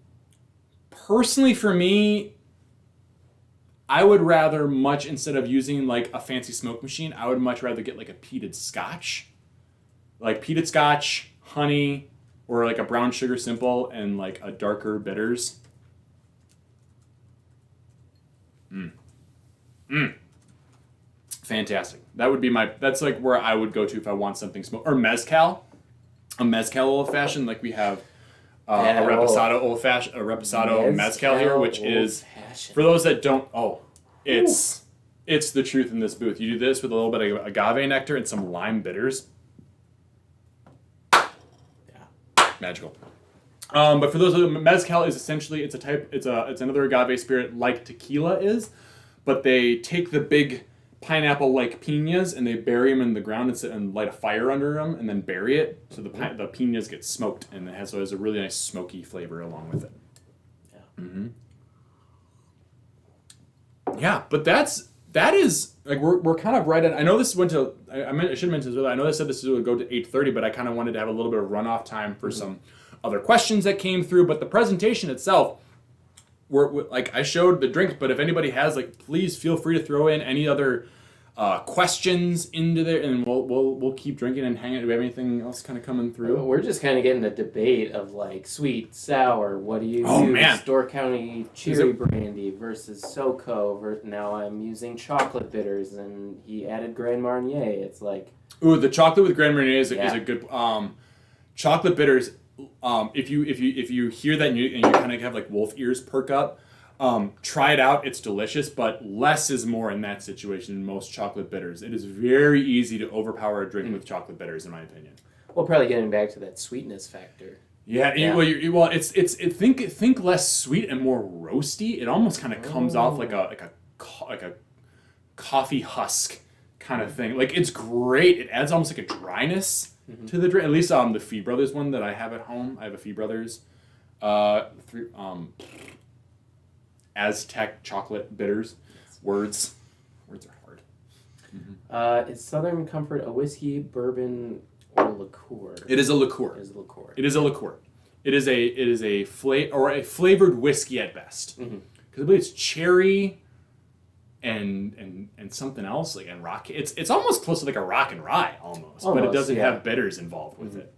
Personally, for me, I would rather instead of using like a fancy smoke machine, I would much rather get like a peated scotch. Like peated scotch, honey, or like a brown sugar simple and like a darker bitters. Fantastic. That would be that's like where I would go to if I want something or mezcal. A mezcal old fashioned, like we have a reposado old fashioned, a reposado mezcal here, which is for those that don't. Oh, it's the truth in this booth. You do this with a little bit of agave nectar and some lime bitters. Yeah, magical. But for those mezcal is essentially it's another agave spirit like tequila is, but they take the big pineapple like pinas and they bury them in the ground and light a fire under them and then bury it so the pinas get smoked and it has a really nice smoky flavor along with it. Yeah, but that is like we're kind of right at. I know this went to. I should mention this earlier. I know I said this would go to 8:30, but I kind of wanted to have a little bit of runoff time for some other questions that came through. But the presentation itself, we're like I showed the drinks, but if anybody has please feel free to throw in any other questions into there, and we'll keep drinking and hanging out. Do we have anything else kind of coming through? We're just kind of getting a debate of sweet, sour. What do you use? Door County Cherry Brandy versus SoCo. Now I'm using chocolate bitters, and he added Grand Marnier. It's like the chocolate with Grand Marnier is a good chocolate bitters. If you hear that and you kind of have wolf ears perk up. Try it out. It's delicious, but less is more in that situation in most chocolate bitters. It is very easy to overpower a drink with chocolate bitters, in my opinion. Well, probably getting back to that sweetness factor. Yeah. Think less sweet and more roasty. It almost kind of comes off like a coffee husk kind of thing. It's great. It adds almost like a dryness to the drink. At least the Fee Brothers one that I have at home. I have a Fee Brothers. Aztec chocolate bitters. Words are hard. Is Southern Comfort a whiskey, bourbon, or liqueur? It is a liqueur. It is a liqueur. It is a liqueur. It is a flavored whiskey at best. Because I believe it's cherry and something else and rock. It's almost close to like a rock and rye almost, but it doesn't have bitters involved with it.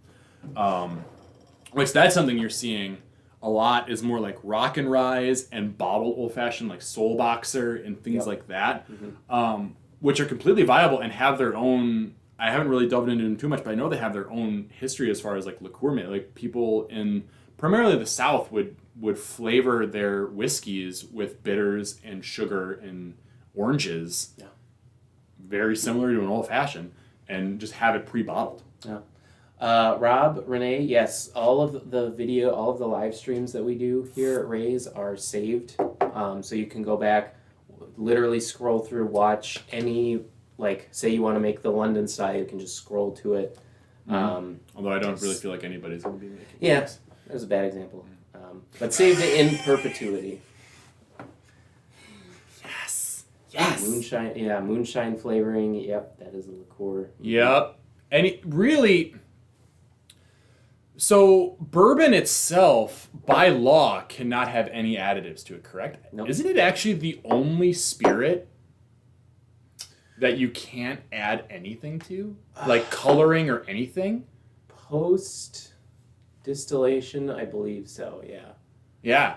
Which that's something you're seeing a lot is more like rock and ryes and bottled old fashioned like Soul Boxer and things like that, which are completely viable and have their own. I haven't really delved into them too much, but I know they have their own history as far as liqueur made. People in primarily the South would flavor their whiskeys with bitters and sugar and oranges, very similar to an old fashioned, and just have it pre-bottled. Yeah. Rob, Renee, yes, all of the live streams that we do here at Ray's are saved. So you can go back, literally scroll through, watch any, say you want to make the London style, you can just scroll to it. Although I don't really feel like anybody's going to be making that was a bad example. But saved it in perpetuity. Yes. Moonshine flavoring. Yep, that is a liqueur. Yep. And really, so bourbon itself, by law, cannot have any additives to it, correct? Nope. Isn't it actually the only spirit that you can't add anything to? Like coloring or anything? Post distillation, I believe so. Yeah. Yeah.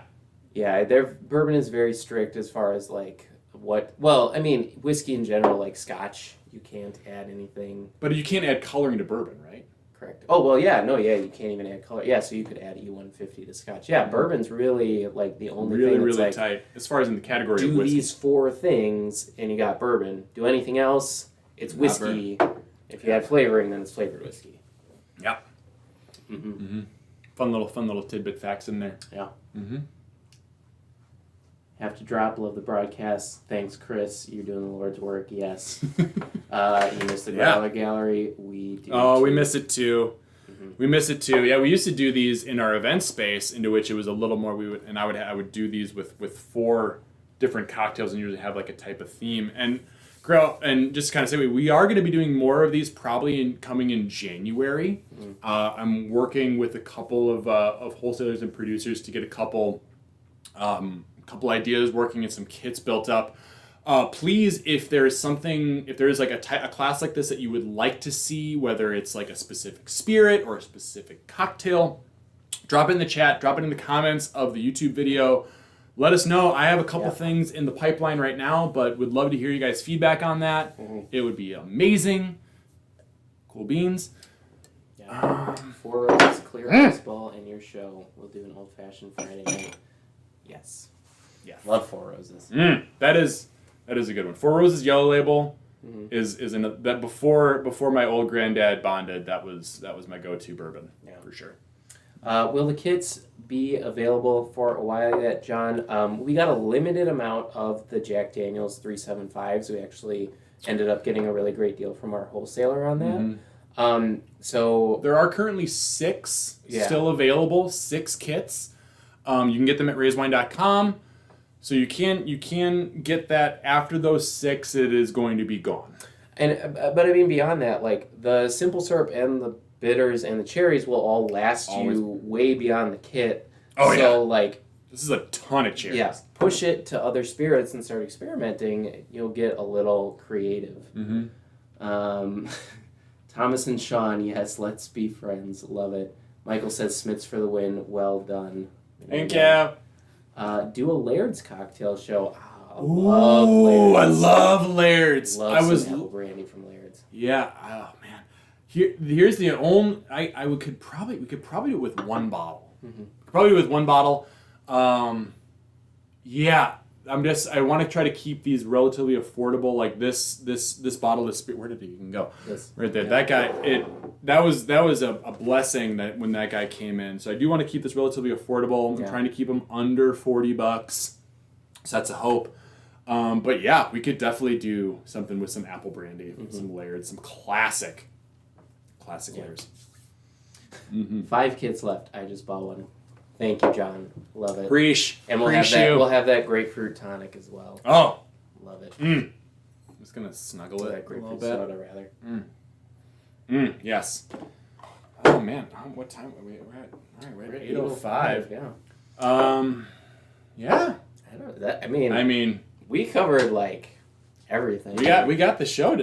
Yeah, their bourbon is very strict as far as like what. Well, I mean, whiskey in general, like Scotch, you can't add anything. But you can't add coloring to bourbon, right? Correct. Oh well, yeah, no, yeah, you can't even add color. Yeah, so you could add E150 to Scotch. Yeah, bourbon's really like the only Really, thing that's really like tight as far as in the category of do whiskey. these 4 things and you got bourbon. Do anything else, it's Not whiskey. If you add flavoring, then it's flavored whiskey. Yeah. Mm-hmm. Fun little tidbit facts in there. Yeah. Mm-hmm. Have to drop. Love the broadcast. Thanks, Chris. You're doing the Lord's work. Yes. You missed the Growler Gallery. We do. Oh, we too. miss it too. Mhm. We miss it too. Yeah, we used to do these in our event space, into which it was a little more. I would do these with 4 different cocktails and usually have like a type of theme. And just kind of say we are going to be doing more of these probably coming in January. I'm working with a couple of wholesalers and producers to get a couple ideas working and some kits built up. Please, if there is like a class like this that you would like to see, whether it's like a specific spirit or a specific cocktail, drop it in the chat, drop it in the comments of the YouTube video. Let us know. I have a couple things in the pipeline right now, but would love to hear you guys' feedback on that. It would be amazing. Cool beans. Yeah. 4 Roses, Clear Ice Ball, and your show. We'll do an old-fashioned Friday night. Yes. Yeah. Love 4 Roses. That is a good one. 4 Roses Yellow Label is that before my old granddad bonded. That was my go-to bourbon for sure. Will the kits be available for a while yet, John? We got a limited amount of the Jack Daniel's 375s. We actually ended up getting a really great deal from our wholesaler on that. So there are currently 6 still available. 6 kits. You can get them at raisewine.com. So you can get that after those 6. It is going to be gone. But I mean beyond that, like the simple syrup and the bitters and the cherries will all last you way beyond the kit. So like this is a ton of cherries. Yeah, push it to other spirits and start experimenting. You'll get a little creative. Thomas and Sean, yes, let's be friends. Love it. Michael says Smith's for the win. Well done. Thank you. Do a Laird's cocktail show. I love Laird's. Love some apple brandy from Laird's. Yeah. Oh man. Here's the only. We could probably do it with 1 bottle. Probably with 1 bottle. Yeah. I want to try to keep these relatively affordable. Like this bottle of spirit. Where did it even go? Right there. That guy. That was a blessing that when that guy came in. So I do want to keep this relatively affordable. I'm trying to keep them under $40. So that's a hope. But yeah, we could definitely do something with some apple brandy, some Laird's, some classic Laird's. 5 kits left. I just bought one. Thank you, John. Love it. Preach. And we'll have that grapefruit tonic as well. Oh. Love it. I'm just gonna snuggle it that grapefruit soda rather. Yes. Oh man, what time are we at? All right, we're at 8:05. Yeah. Yeah. I mean, we covered like everything. We got the show.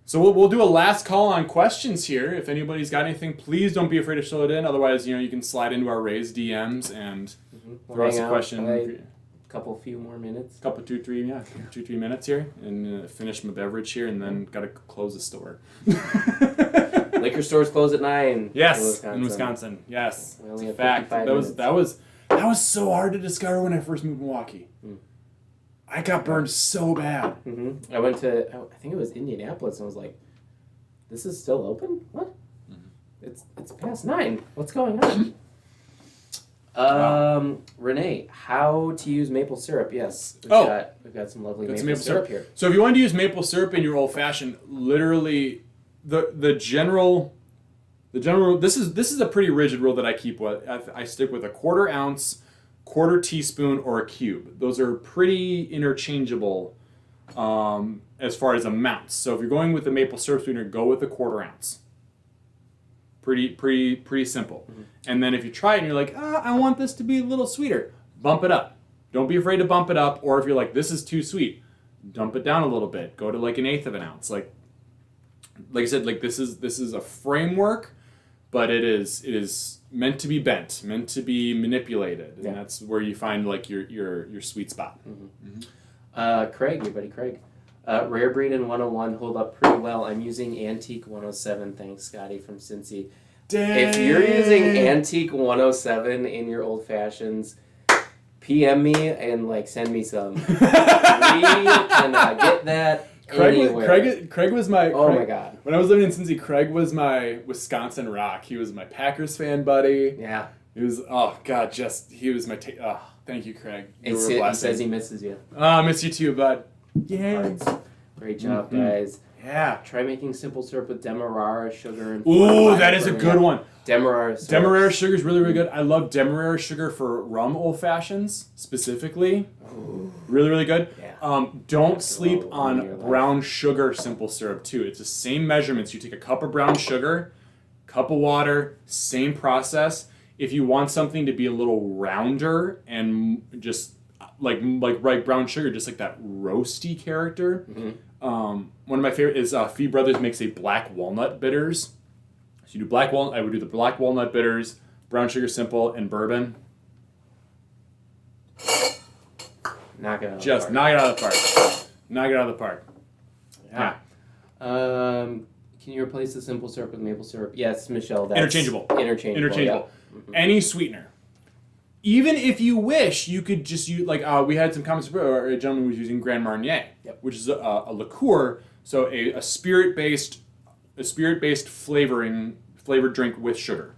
So we'll do a last call on questions here. If anybody's got anything, please don't be afraid to show it in. Otherwise, you can slide into our Raise DMs and throw us a question. A few more minutes. 2-3 minutes here, and finish my beverage here, and then gotta close the store. Liquor stores close at 9. Yes, in Wisconsin. Yes, we only have fact. 55 minutes. That was so hard to discover when I first moved to Milwaukee. I got burned so bad. I went to, I think it was Indianapolis, and was like, this is still open? What? It's past 9. What's going on? Renee, how to use maple syrup? Yes, we've got some lovely maple syrup here. So if you wanted to use maple syrup in your old fashioned, literally, the general. This is a pretty rigid rule that I keep with. I stick with a 1/4 ounce, 1/4 teaspoon, or a cube. Those are pretty interchangeable as far as amounts. So if you're going with the maple syrup sweetener, go with a 1/4 ounce. Pretty simple. And then if you try it and you're like, I want this to be a little sweeter, bump it up. Don't be afraid to bump it up. Or if you're like, this is too sweet, dump it down a little bit. Go to like 1/8 of an ounce. Like I said, like this is a framework, but it is meant to be bent, meant to be manipulated, and that's where you find like your sweet spot. Craig, your buddy Craig. Rare Breed and 101 hold up pretty well. I'm using Antique 107. Thanks, Scotty from Cincy. Dang. If you're using Antique 107 in your old fashions, PM me and like send me some. We cannot get that anywhere. Craig was my. Oh Craig, my god. When I was living in Cincy, Craig was my Wisconsin rock. He was my Packers fan buddy. Yeah. He was he was my. Thank you, Craig. You were a He blessing. says he misses you. I miss you too, bud. Yeah. Great job, guys. Yeah. Try making simple syrup with Demerara sugar and. Ooh, that is a good one. Demerara syrup. Demerara sugar is really, really good. I love Demerara sugar for rum old fashions specifically. Ooh. Really, really good. Yeah. Don't sleep roll on in your life. brown sugar simple syrup too. It's the same measurements. You take a cup of brown sugar, cup of water, same process. If you want something to be a little rounder and just like brown sugar, just like that roasty character. One of my favorite is Fee Brothers makes a black walnut bitters. So you do black walnut. I would do the black walnut bitters, brown sugar simple, and bourbon. Knock it out. Just knock it out of the park. Knock it out of the park. Yeah. Can you replace the simple syrup with maple syrup? Yes, Michelle. That's Interchangeable. Interchangeable. Any sweetener. Even if you wish, you could just use, like, we had some comments where a gentleman was using Grand Marnier, which is a liqueur, so a spirit-based flavored drink with sugar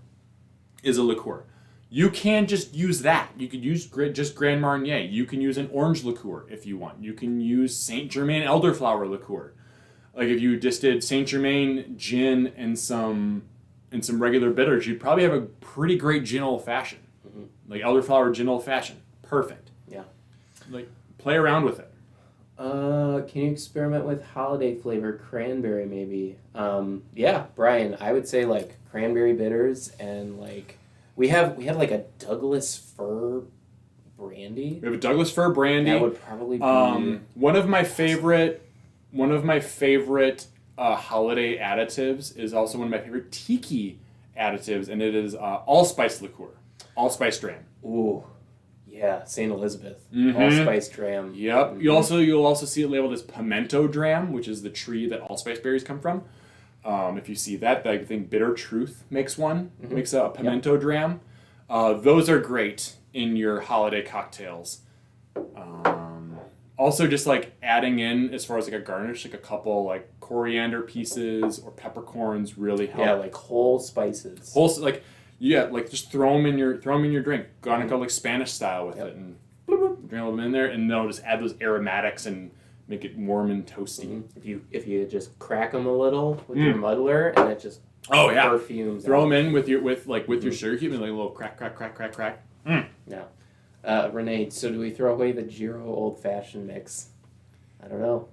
is a liqueur. You can just use that. You could use just Grand Marnier. You can use an orange liqueur if you want. You can use Saint Germain elderflower liqueur. Like if you just did Saint Germain gin and some regular bitters, you'd probably have a pretty great gin old fashioned. Like elderflower gin old fashioned. Perfect. Yeah. Like play around with it. Can you experiment with holiday flavor cranberry maybe? Yeah, Brian, I would say like cranberry bitters and like we have like a Douglas fir brandy. We have a Douglas fir brandy. That would probably be one of my favorite holiday additives is also one of my favorite tiki additives, and it is allspice liqueur, allspice dram. Ooh, yeah, St. Elizabeth, allspice dram. Yep. You'll also see it labeled as pimento dram, which is the tree that allspice berries come from. If you see that, I think Bitter Truth makes a pimento dram. Those are great in your holiday cocktails. Also, just like adding in as far as like a garnish, like a couple like coriander pieces or peppercorns really help. Yeah, like whole spices. Like just throw them in your drink. Go like Spanish style with it and drink them in there, and they'll just add those aromatics and make it warm and toasty. If you just crack them a little with your muddler and it just perfumes. Throw them in with your sugar cube and like a little crack. Yeah. Renee, so do we throw away the Giro Old Fashioned mix? I don't know.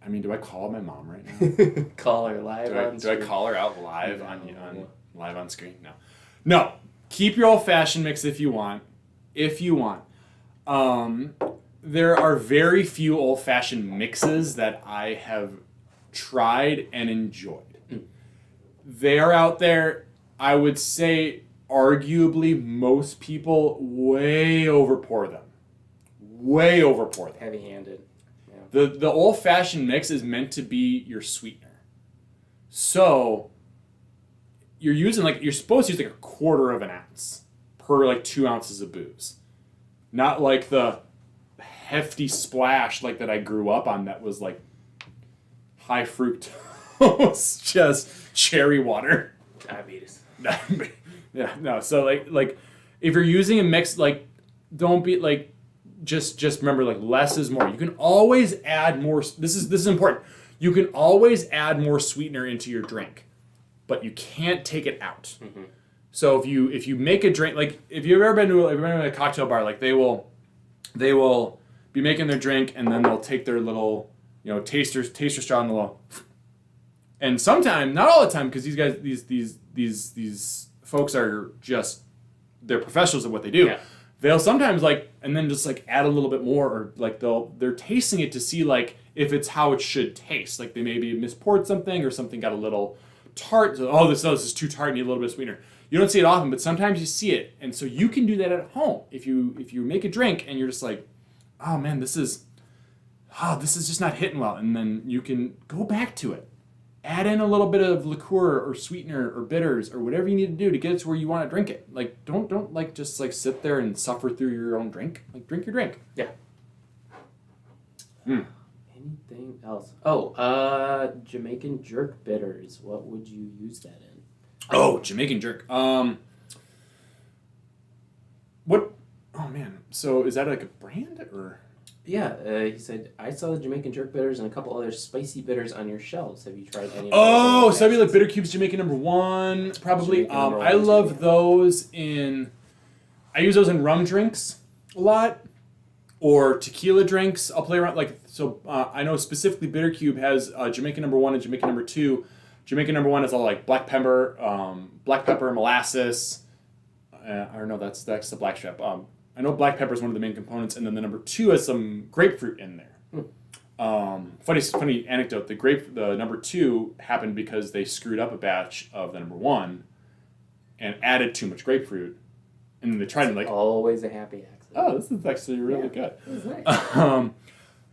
I mean, do I call my mom right now? Call her live on screen. Do I call her out live live on screen? No. Keep your old fashioned mix if you want. There are very few old fashioned mixes that I have tried and enjoyed. They are out there. I would say arguably most people way overpour them. Heavy-handed. Yeah. The old-fashioned mix is meant to be your sweetener. So you're supposed to use like a 1/4 of an ounce per like 2 ounces of booze. Not like the hefty splash like that I grew up on that was like high fructose, just cherry water. Diabetes. Yeah, no. So like if you're using a mix, like don't be like just remember like less is more. You can always add more. This is important. You can always add more sweetener into your drink, but you can't take it out. So if you make a drink, like if you've ever been to a cocktail bar, like they will be making their drink, and then they'll take their little, taster straw and they'll. And sometimes, not all the time, because these folks are just, they're professionals at what they do. Yeah. They'll sometimes and then just add a little bit more, or they're tasting it to see if it's how it should taste. They maybe mispoured something, or something got a little tart. So, this is too tart, need a little bit of sweetener. You don't see it often, but sometimes you see it, and so you can do that at home. If you make a drink and you're just oh man, this is just not hitting well, and then you can go back to it, add in a little bit of liqueur or sweetener or bitters or whatever you need to do to get it to where you want to drink it. Don't just sit there and suffer through your own drink. Drink your drink. Yeah. Anything else? Jamaican jerk bitters. What would you use that in? Oh, Jamaican jerk. What? Oh man. So is that a brand or? Yeah, he said, I saw the Jamaican jerk bitters and a couple other spicy bitters on your shelves. Have you tried any of those? Oh, so maybe Bitter Cubes Jamaican #1, probably. Jamaican number I one, love too, yeah. those I use those in rum drinks a lot, or tequila drinks. I'll play around, I know specifically Bitter Cube has Jamaican #1 and Jamaican #2. Jamaican #1 is all black pepper, molasses. I don't know, that's the blackstrap. I know black pepper is one of the main components, and then the #2 has some grapefruit in there. Funny anecdote: the #2 happened because they screwed up a batch of the #1 and added too much grapefruit, and then they tried to always a happy accident. oh, this is actually really good. This is nice.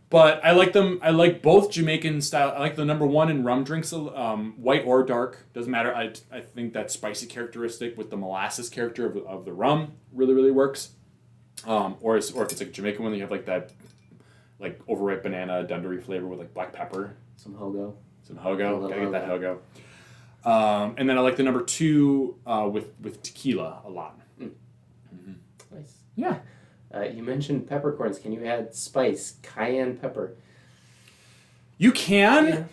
But I like them. I like both Jamaican style. I like the #1 in rum drinks, white or dark, doesn't matter. I think that spicy characteristic with the molasses character of the rum really works. Or if it's Jamaican one, you have that overripe banana Dundee flavor with black pepper. Some hogo. Gotta get that hogo. And then I like the #2 with tequila a lot. Nice. Yeah. You mentioned peppercorns. Can you add spice, cayenne pepper? You can.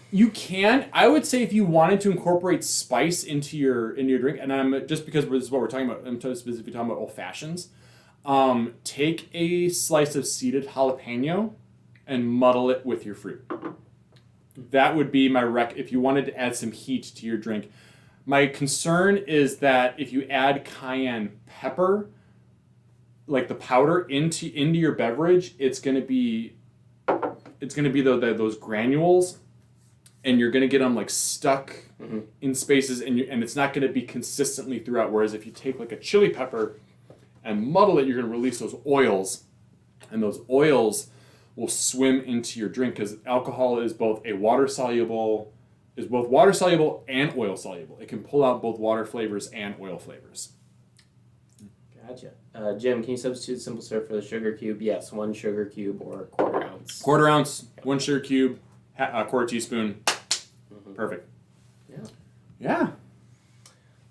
I would say if you wanted to incorporate spice into your drink, and I'm just because this is what we're talking about. I'm specifically talking about old fashions. Take a slice of seeded jalapeno and muddle it with your fruit. That would be my if you wanted to add some heat to your drink. My concern is that if you add cayenne pepper, the powder into your beverage, it's gonna be those granules, and you're gonna get them stuck in spaces, and it's not gonna be consistently throughout. Whereas if you take a chili pepper and muddle it, you're going to release those oils, and those oils will swim into your drink because alcohol is both water soluble and oil soluble. It can pull out both water flavors and oil flavors. Gotcha. Jim, can you substitute simple syrup for the sugar cube? Yes, 1 sugar cube or 1/4 ounce. 1/4 ounce, 1 sugar cube, a 1/4 teaspoon. Perfect. Yeah.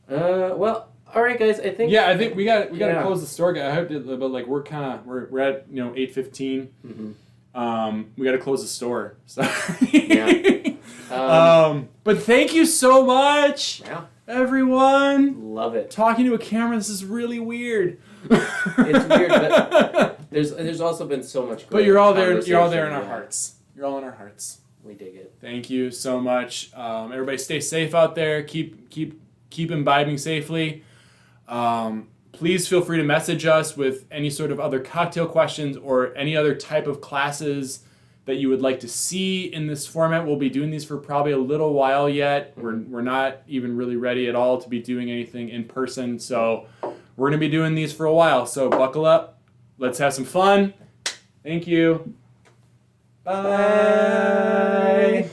Well. All right, guys. I think. Yeah, I think we got to close the store. I hope, but we're at 8:15. We got to close the store. So. But thank you so much, everyone. Love it. Talking to a camera, this is really weird. It's weird, but there's also been so much. But you're all there. You're all there in our hearts. You're all in our hearts. We dig it. Thank you so much. Everybody, stay safe out there. Keep imbibing safely. Please feel free to message us with any sort of other cocktail questions or any other type of classes that you would like to see in this format. We'll be doing these for probably a little while yet. We're not even really ready at all to be doing anything in person, so we're going to be doing these for a while. So buckle up. Let's have some fun. Thank you. Bye.